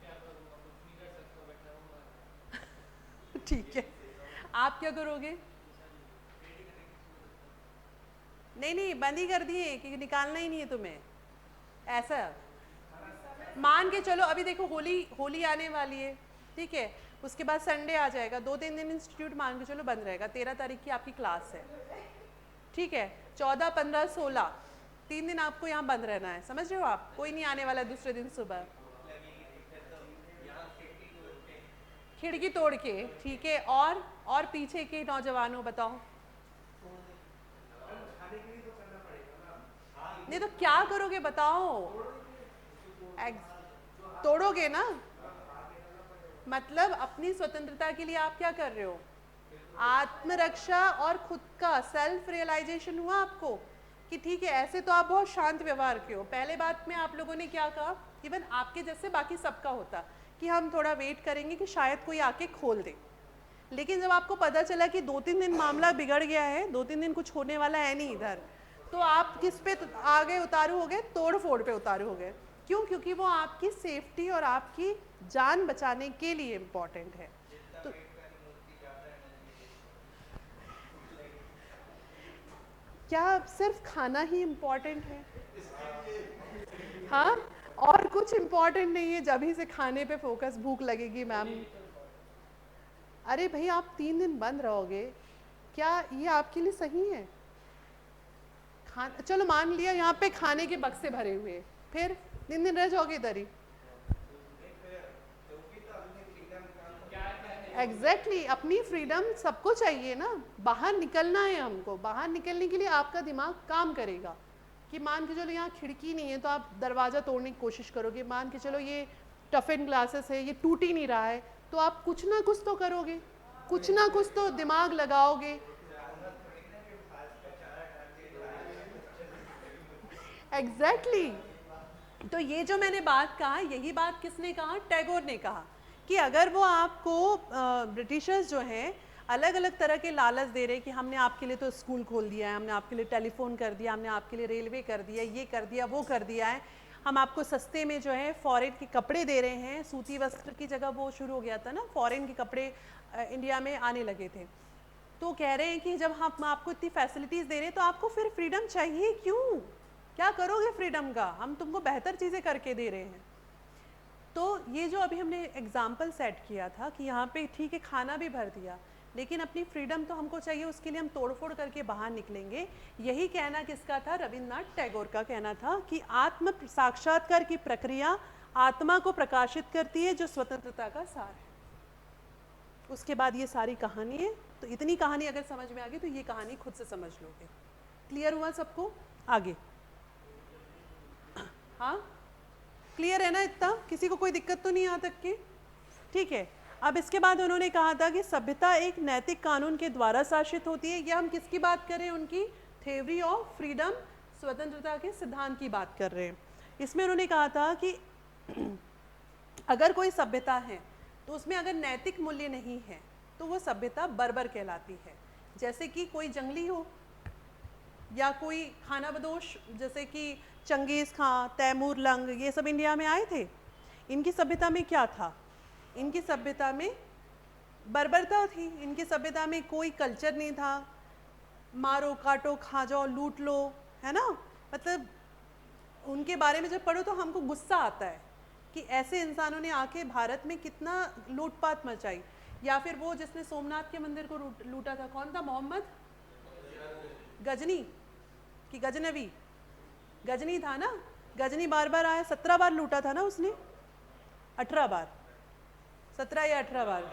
क्या करूँगा, कुछ नहीं कर सकता, बैठा हुआ। ठीक है, आप क्या करोगे? नहीं, बंद ही कर दिए कि निकालना ही नहीं है तुम्हें, ऐसा? मान के चलो अभी देखो होली आने वाली है, ठीक है, उसके बाद संडे आ जाएगा, 2-3 दिन इंस्टीट्यूट मान के चलो बंद रहेगा। 13 तारीख की आपकी क्लास है, ठीक है, 14, 15, 16 3 दिन आपको यहाँ बंद रहना है, समझ रहे हो आप? कोई नहीं आने वाला दूसरे दिन सुबह, खिड़की तोड़ के, ठीक है। और पीछे के नौजवानों बताओ, नहीं तो क्या करोगे बताओ? तोड़ोगे ना, मतलब अपनी स्वतंत्रता के लिए आप क्या कर रहे हो? आत्मरक्षा और खुद का सेल्फ रियलाइजेशन हुआ आपको कि ठीक है, ऐसे तो आप बहुत शांत व्यवहार के हो। पहले बात में आप लोगों ने क्या कहा, इवन आपके जैसे बाकी सबका होता कि हम थोड़ा वेट करेंगे कि शायद कोई आके खोल दे, लेकिन जब आपको पता चला कि 2-3 दिन मामला बिगड़ गया है, 2-3 दिन कुछ होने वाला है नहीं इधर, तो आप किस पे आगे उतारू हो गए? तोड़ फोड़ पे उतारू हो गए। क्यों? क्योंकि वो आपकी सेफ्टी और आपकी जान बचाने के लिए इम्पॉर्टेंट है। तो क्या सिर्फ खाना ही इम्पॉर्टेंट है? हाँ, और कुछ इम्पॉर्टेंट नहीं है? जब ही से खाने पे फोकस, भूख लगेगी मैम। अरे भाई, आप 3 दिन बंद रहोगे, क्या ये आपके लिए सही है? चलो मान लिया यहाँ पे खाने के बक्से भरे हुए, फिर दिन रह जाओगे इधर ही। एग्जैक्टली, अपनी फ्रीडम सबको चाहिए ना, बाहर निकलना है हमको। बाहर निकलने के लिए आपका दिमाग काम करेगा कि मान के चलो यहाँ खिड़की नहीं है तो आप दरवाज़ा तोड़ने की कोशिश करोगे, मान के चलो ये टफन ग्लासेस है, ये टूट ही नहीं रहा है, तो आप कुछ ना कुछ तो करोगे, कुछ ना कुछ तो दिमाग लगाओगे। एग्जैक्टली, तो ये जो मैंने बात कहा, यही बात किसने कहा? टैगोर ने कहा कि अगर वो आपको ब्रिटिशर्स जो हैं अलग अलग तरह के लालच दे रहे कि हमने आपके लिए तो स्कूल खोल दिया है, हमने आपके लिए टेलीफोन कर दिया, हमने आपके लिए रेलवे कर दिया, ये कर दिया, वो कर दिया है, हम आपको सस्ते में जो है फॉरेन के कपड़े दे रहे हैं, सूती वस्त्र की जगह वो शुरू हो गया था ना, फॉरेन के कपड़े इंडिया में आने लगे थे, तो कह रहे हैं कि जब हम आपको इतनी फैसिलिटीज़ दे रहे हैं तो आपको फिर फ्रीडम चाहिए क्यों? क्या करोगे फ्रीडम का? हम तुमको बेहतर चीज़ें करके दे रहे हैं। तो ये जो अभी हमने एग्जाम्पल सेट किया था कि यहाँ पे ठीक है खाना भी भर दिया, लेकिन अपनी फ्रीडम तो हमको चाहिए, उसके लिए हम तोड़फोड़ करके बाहर निकलेंगे। यही कहना किसका था? रविन्द्रनाथ टैगोर का कहना था कि आत्म साक्षात्कार की प्रक्रिया आत्मा को प्रकाशित करती है, जो स्वतंत्रता का सार है। उसके बाद ये सारी कहानी है। तो इतनी कहानी अगर समझ में आ गई तो ये कहानी खुद से समझ लोगे। क्लियर हुआ सबको? आगे हाँ क्लियर है ना? इतना किसी को कोई दिक्कत तो नहीं यहाँ तक की? ठीक है। अब इसके बाद उन्होंने कहा था कि सभ्यता एक नैतिक कानून के द्वारा शासित होती है। या हम किसकी बात कर रहे हैं? उनकी थ्योरी ऑफ फ्रीडम, स्वतंत्रता के सिद्धांत की बात कर रहे हैं। इसमें उन्होंने कहा था कि अगर कोई सभ्यता है तो उसमें अगर नैतिक मूल्य नहीं है तो वो सभ्यता बर्बर कहलाती है। जैसे कि कोई जंगली हो या कोई खानाबदोश, जैसे कि चंगेज़ खां, तैमूर लंग, ये सब इंडिया में आए थे। इनकी सभ्यता में क्या था? इनकी सभ्यता में बर्बरता थी। इनकी सभ्यता में कोई कल्चर नहीं था। मारो काटो खा जाओ लूट लो, है ना? मतलब उनके बारे में जब पढ़ो तो हमको गुस्सा आता है कि ऐसे इंसानों ने आके भारत में कितना लूटपाट मचाई। या फिर वो जिसने सोमनाथ के मंदिर को लूटा था, कौन था? मोहम्मद गजनी कि गजनवी? गजनी था ना। गजनी बार बार आया, 17 बार लूटा था ना उसने, 18 बार, 17 या 18 बार,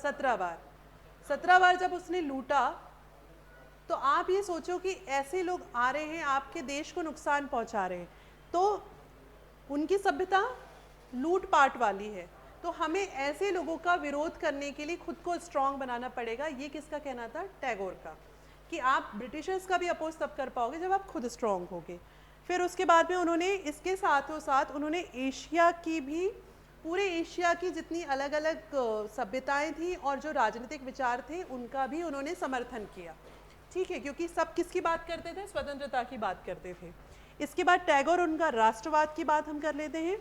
17 बार, 17 बार जब उसने लूटा। तो आप ये सोचो कि ऐसे लोग आ रहे हैं आपके देश को नुकसान पहुंचा रहे हैं, तो उनकी सभ्यता लूटपाट वाली है। तो हमें ऐसे लोगों का विरोध करने के लिए खुद को स्ट्रांग बनाना पड़ेगा। ये किसका कहना था? टैगोर का। कि आप ब्रिटिशर्स का भी अपोज तब कर पाओगे जब आप खुद स्ट्रांग होगे। फिर उसके बाद में उन्होंने इसके साथों साथ उन्होंने एशिया की भी, पूरे एशिया की जितनी अलग अलग सभ्यताएं थी और जो राजनीतिक विचार थे उनका भी उन्होंने समर्थन किया। ठीक है, क्योंकि सब किसकी बात करते थे? स्वतंत्रता की बात करते थे। इसके बाद टैगोर, उनका राष्ट्रवाद की बात हम कर लेते हैं।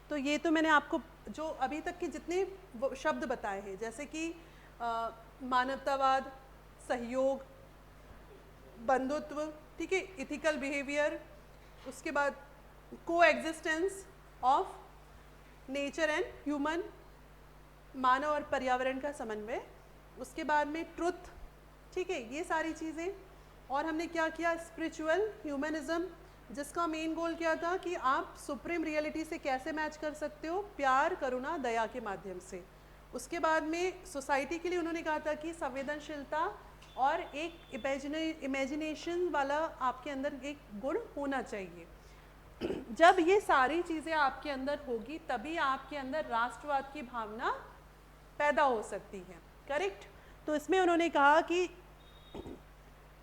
तो ये तो मैंने आपको जो अभी तक के जितने शब्द बताए हैं, जैसे कि मानवतावाद, सहयोग, बंधुत्व, ठीक है, इथिकल बिहेवियर, उसके बाद को existence of nature and human, मानव और पर्यावरण का समन्वय, उसके बाद में ट्रुथ, ठीक है, ये सारी चीज़ें। और हमने क्या किया? स्पिरिचुअल ह्यूमनिज्म, जिसका मेन गोल क्या था कि आप सुप्रीम रियलिटी से कैसे मैच कर सकते हो? प्यार, करुणा, दया के माध्यम से। उसके बाद में सोसाइटी के लिए उन्होंने कहा था कि संवेदनशीलता और एक इमेजिनेशन वाला आपके अंदर एक गुण होना चाहिए। जब ये सारी चीज़ें आपके अंदर होगी तभी आपके अंदर राष्ट्रवाद की भावना पैदा हो सकती है। करेक्ट? तो इसमें उन्होंने कहा कि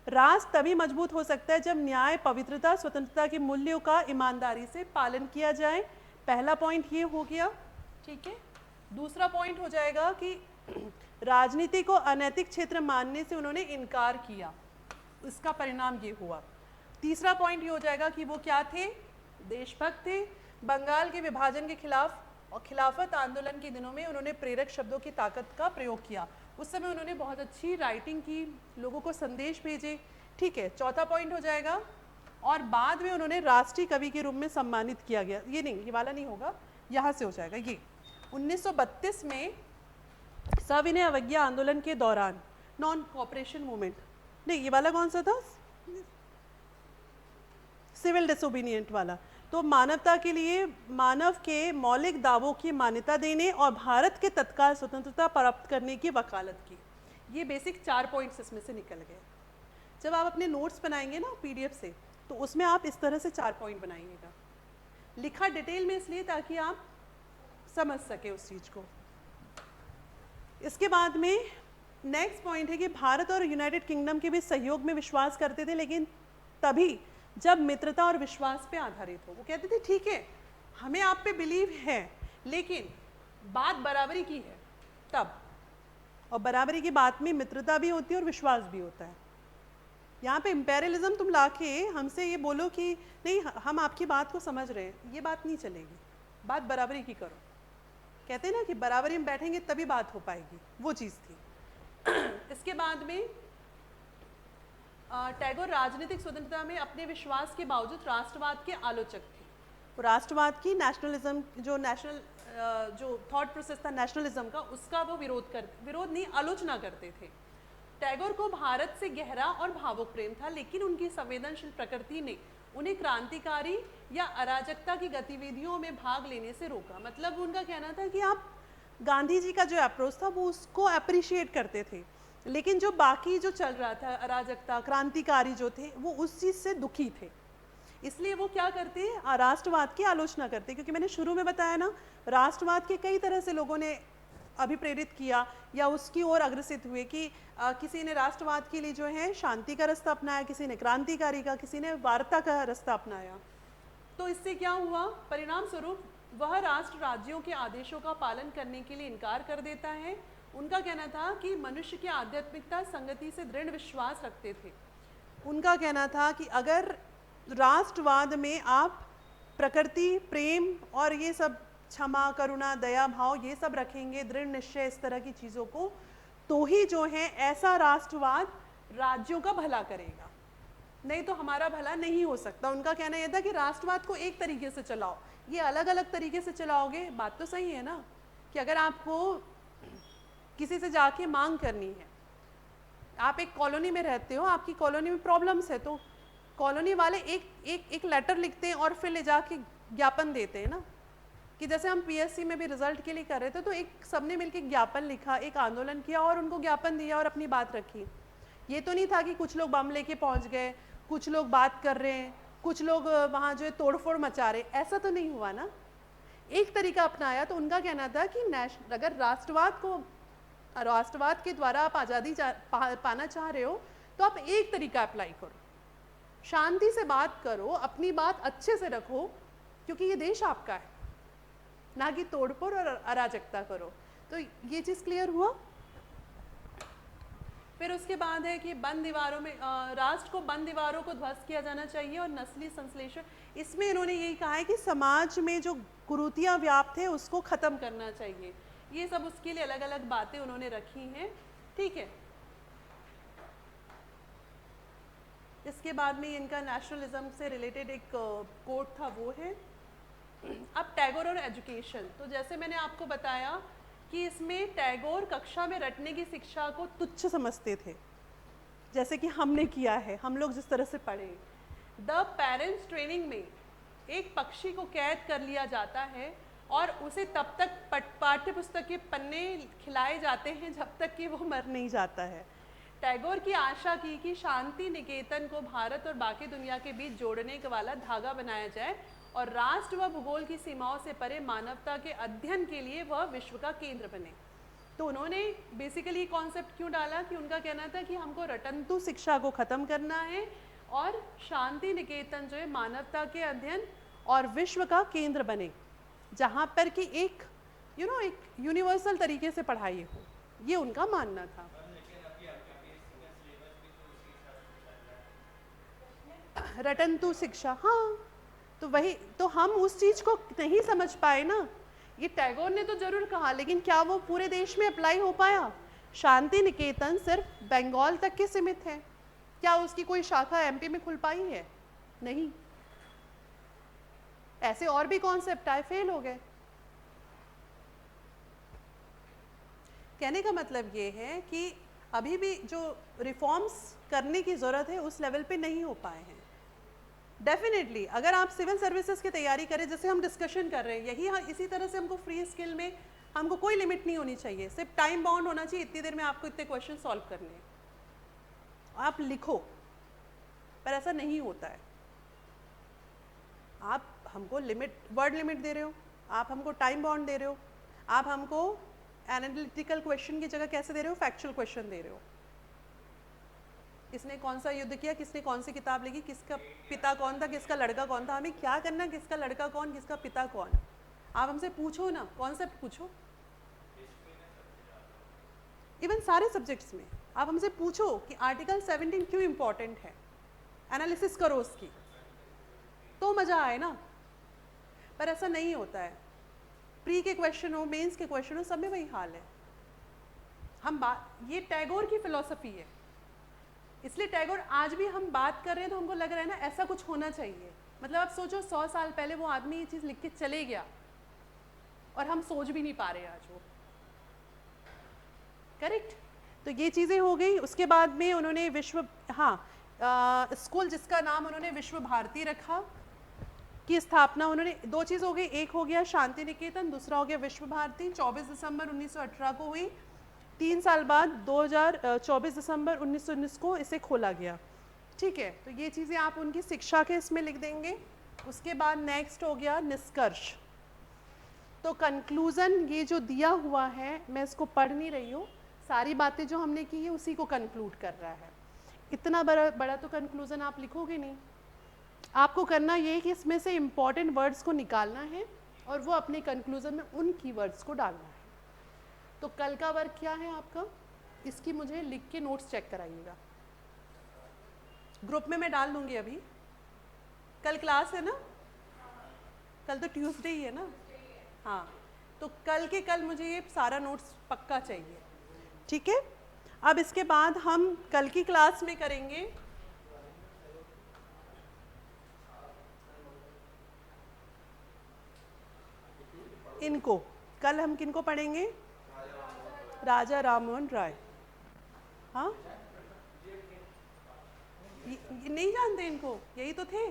राष्ट्र तभी मजबूत हो सकता है जब न्याय, पवित्रता, स्वतंत्रता के मूल्यों का ईमानदारी से पालन किया जाए। पहला पॉइंट ये हो गया। ठीक है। दूसरा पॉइंट हो जाएगा कि राजनीति को अनैतिक क्षेत्र मानने से उन्होंने इनकार किया, इसका परिणाम ये हुआ। तीसरा पॉइंट ये हो जाएगा कि वो क्या थे? देशभक्त थे। बंगाल के विभाजन के खिलाफ और खिलाफत आंदोलन के दिनों में उन्होंने प्रेरक शब्दों की ताकत का प्रयोग किया। उस समय उन्होंने बहुत अच्छी राइटिंग की, लोगों को संदेश भेजे। ठीक है। चौथा पॉइंट हो जाएगा, और बाद में उन्होंने राष्ट्रीय कवि के रूप में सम्मानित किया गया। ये नहीं, ये वाला नहीं होगा, यहाँ से हो जाएगा ये। 1932 में सविनय अवज्ञा आंदोलन के दौरान, नॉन कॉपरेशन मूवमेंट, नहीं ये वाला कौन सा था? सिविल डिसोबीडिएंट वाला। तो मानवता के लिए मानव के मौलिक दावों की मान्यता देने और भारत के तत्काल स्वतंत्रता प्राप्त करने की वकालत की। ये बेसिक 4 पॉइंट्स इसमें से निकल गए। जब आप अपने नोट्स बनाएंगे ना पीडीएफ से, तो उसमें आप इस तरह से 4 पॉइंट बनाइएगा, लिखा डिटेल में इसलिए ताकि आप समझ सके उस चीज़ को। इसके बाद में नेक्स्ट पॉइंट है कि भारत और यूनाइटेड किंगडम के भी सहयोग में विश्वास करते थे, लेकिन तभी जब मित्रता और विश्वास पे आधारित हो। वो कहते थे ठीक है हमें आप पे बिलीव है, लेकिन बात बराबरी की है तब, और बराबरी की बात में मित्रता भी होती है और विश्वास भी होता है। यहाँ पे इम्पेरियलिज्म तुम लाके हमसे ये बोलो कि नहीं हम आपकी बात को समझ रहे हैं, ये बात नहीं चलेगी। बात बराबरी की करो। कहते हैं ना कि बराबरी में बैठेंगे तभी बात हो पाएगी, वो चीज़ थी। इसके बाद में टैगोर राजनीतिक स्वतंत्रता में अपने विश्वास के बावजूद राष्ट्रवाद के आलोचक थे। राष्ट्रवाद की, नेशनलिज्म, जो नेशनल जो थॉट प्रोसेस था नेशनलिज्म का, उसका वो विरोध नहीं, आलोचना करते थे। टैगोर को भारत से गहरा और भावुक प्रेम था, लेकिन उनकी संवेदनशील प्रकृति ने उन्हें क्रांतिकारी या अराजकता की गतिविधियों में भाग लेने से रोका। मतलब उनका कहना था कि आप गांधी जी का जो अप्रोच था वो उसको अप्रिशिएट करते थे, लेकिन जो बाकी जो चल रहा था अराजकता, क्रांतिकारी जो थे, वो उस चीज़ से दुखी थे। इसलिए वो क्या करते हैं, राष्ट्रवाद की आलोचना करते हैं। क्योंकि मैंने शुरू में बताया ना, राष्ट्रवाद के कई तरह से लोगों ने अभिप्रेरित किया या उसकी ओर अग्रसित हुए कि किसी ने राष्ट्रवाद के लिए जो है शांति का रास्ता अपनाया, किसी ने क्रांतिकारी का, किसी ने वार्ता का रास्ता अपनाया। तो इससे क्या हुआ, परिणाम स्वरूप वह राष्ट्र राज्यों के आदेशों का पालन करने के लिए इनकार कर देता है। उनका कहना था कि मनुष्य की आध्यात्मिकता संगति से दृढ़ विश्वास रखते थे। उनका कहना था कि अगर राष्ट्रवाद में आप प्रकृति, प्रेम और ये सब क्षमा, करुणा, दया भाव ये सब रखेंगे, दृढ़ निश्चय, इस तरह की चीज़ों को, तो ही जो है ऐसा राष्ट्रवाद राज्यों का भला करेगा, नहीं तो हमारा भला नहीं हो सकता। उनका कहना यह था कि राष्ट्रवाद को एक तरीके से चलाओ, ये अलग अलग तरीके से चलाओगे, बात तो सही है ना, कि अगर आपको किसी से जाके मांग करनी है, आप एक कॉलोनी में रहते हो, आपकी कॉलोनी में प्रॉब्लम्स है, तो कॉलोनी वाले एक लेटर लिखते हैं और फिर ले जाके ज्ञापन देते हैं ना, कि जैसे हम पीएससी में भी रिजल्ट के लिए कर रहे थे, तो एक सबने मिलकर ज्ञापन लिखा, एक आंदोलन किया और उनको ज्ञापन दिया और अपनी बात रखी। ये तो नहीं था कि कुछ लोग बम लेके पहुंच गए, कुछ लोग बात कर रहे हैं, कुछ लोग वहाँ जो है तोड़फोड़ मचा रहे, ऐसा तो नहीं हुआ ना, एक तरीका अपनाया। तो उनका कहना था कि अगर राष्ट्रवाद के द्वारा आप आज़ादी पाना चाह रहे हो तो आप एक तरीका अप्लाई करो, शांति से बात करो, अपनी बात अच्छे से रखो, क्योंकि ये देश आपका है, ना कि तोड़फोड़ और अराजकता करो। तो ये चीज़ क्लियर हुआ। फिर उसके बाद है कि बंद दीवारों में राष्ट्र को बंद दीवारों को ध्वस्त किया जाना चाहिए और नस्ली संश्लेषण, इसमें इन्होंने यही कहा है कि समाज में जो कुरीतियाँ व्याप्त है उसको ख़त्म करना चाहिए। ये सब उसके लिए अलग अलग बातें उन्होंने रखी हैं, ठीक है। इसके बाद में इनका नेशनलिज्म से रिलेटेड एक कोट था, वो है। अब टैगोर और एजुकेशन, तो जैसे मैंने आपको बताया कि इसमें टैगोर कक्षा में रटने की शिक्षा को तुच्छ समझते थे, जैसे कि हमने किया है, हम लोग जिस तरह से पढ़े। द पेरेंट्स ट्रेनिंग में एक पक्षी को कैद कर लिया जाता है और उसे तब तक पाठ्य पुस्तक के पन्ने खिलाए जाते हैं जब तक कि वो मर नहीं जाता है। टैगोर की आशा की कि शांति निकेतन को भारत और बाकी दुनिया के बीच जोड़ने वाला धागा बनाया जाए और राष्ट्र व भूगोल की सीमाओं से परे मानवता के अध्ययन के लिए वह विश्व का केंद्र बने। तो उन्होंने बेसिकली कॉन्सेप्ट क्यों डाला कि उनका कहना था कि हमको रटंतु शिक्षा को ख़त्म करना है और शांति निकेतन जो है मानवता के अध्ययन और विश्व का केंद्र बने, जहाँ पर कि एक एक यूनिवर्सल तरीके से पढ़ाई हो, ये उनका मानना था। रटंतु शिक्षा, हाँ, तो वही तो हम उस चीज़ को नहीं समझ पाए ना। ये टैगोर ने तो जरूर कहा, लेकिन क्या वो पूरे देश में अप्लाई हो पाया? शांति निकेतन सिर्फ बंगाल तक के सीमित है, क्या उसकी कोई शाखा एमपी में खुल पाई है? नहीं। ऐसे और भी कॉन्सेप्ट आए, फेल हो गए। कहने का मतलब ये है कि अभी भी जो रिफॉर्म्स करने की ज़रूरत है उस लेवल पे नहीं हो पाए हैं। डेफिनेटली अगर आप सिविल सर्विसेज की तैयारी करें, जैसे हम डिस्कशन कर रहे हैं, यही इसी तरह से हमको फ्री स्किल में हमको कोई लिमिट नहीं होनी चाहिए, सिर्फ टाइम बाउंड होना चाहिए, इतनी देर में आपको इतने क्वेश्चन सॉल्व करने हैं, आप लिखो। पर ऐसा नहीं होता है। आप हमको वर्ड लिमिट दे रहे हो, आप हमको टाइम बाउंड दे रहे हो, आप हमको एनालिटिकल क्वेश्चन की जगह कैसे दे रहे हो, फैक्चुअल क्वेश्चन दे रहे हो। किसने कौन सा युद्ध किया, किसने कौन सी किताब लिखी, किसका पिता कौन था, किसका लड़का कौन था, हमें क्या करना, किसका लड़का कौन, किसका पिता कौन, आप हमसे पूछो ना, कॉन्सेप्ट पूछो। इवन सारे सब्जेक्ट्स में आप हमसे पूछो कि आर्टिकल 17 क्यों इम्पोर्टेंट है, एनालिसिस करो उसकी, तो मज़ा आए ना। पर ऐसा नहीं होता है। प्री के क्वेश्चन हो, मेंस के क्वेश्चन हो, सब में वही हाल है। ये टैगोर की फिलॉसफी है, इसलिए टैगोर आज भी हम बात कर रहे हैं तो हमको लग रहा है ना ऐसा कुछ होना चाहिए, मतलब आप सोचो 100 साल पहले वो आदमी ये चीज़ लिख के चले गया और हम सोच भी नहीं पा रहे आज वो। करेक्ट। तो ये चीज़ें हो गई। उसके बाद में उन्होंने स्कूल जिसका नाम उन्होंने विश्व भारती रखा की स्थापना उन्होंने, 2 चीज़ हो गई, एक हो गया शांति निकेतन, दूसरा हो गया विश्व भारती। 24 दिसंबर 1918 को हुई। 3 साल बाद 24 दिसंबर 1919 को इसे खोला गया। ठीक है, तो ये चीज़ें आप उनकी शिक्षा के इसमें लिख देंगे। उसके बाद नेक्स्ट हो गया निष्कर्ष। तो कंक्लूज़न ये जो दिया हुआ है, मैं इसको पढ़ नहीं रही हूँ, सारी बातें जो हमने की है उसी को कंक्लूड कर रहा है। इतना बड़ा तो कंक्लूज़न आप लिखोगे नहीं। आपको करना ये है कि इसमें से इम्पॉर्टेंट वर्ड्स को निकालना है और वो अपने कंक्लूज़न में उन कीवर्ड्स को डालना है। तो कल का वर्क क्या है आपका, इसकी मुझे लिख के नोट्स चेक कराइएगा। ग्रुप में मैं डाल दूंगी अभी। कल क्लास है ना? कल तो ट्यूसडे ही है ना? हाँ, तो कल के कल मुझे ये सारा नोट्स पक्का चाहिए। ठीक है, अब इसके बाद हम कल की क्लास में करेंगे इनको। कल हम किनको पढ़ेंगे? राजा राममोहन राय। हाँ, ये नहीं जानते इनको? यही तो थे।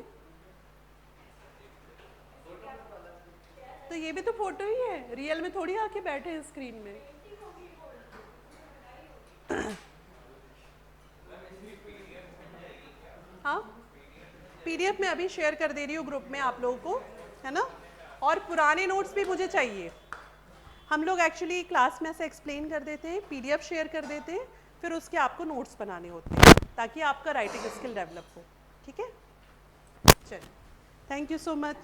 तो ये भी तो फोटो ही है, रियल में थोड़ी आके बैठे हैं स्क्रीन में। हाँ, पीडीएफ में अभी शेयर कर दे रही हूँ ग्रुप में आप लोगों को, है ना? और पुराने नोट्स भी मुझे चाहिए। हम लोग एक्चुअली क्लास में ऐसे एक्सप्लेन कर देते हैं, पीडीएफ शेयर कर देते हैं, फिर उसके आपको नोट्स बनाने होते हैं ताकि आपका राइटिंग स्किल डेवलप हो। ठीक है, चलिए, थैंक यू सो मच।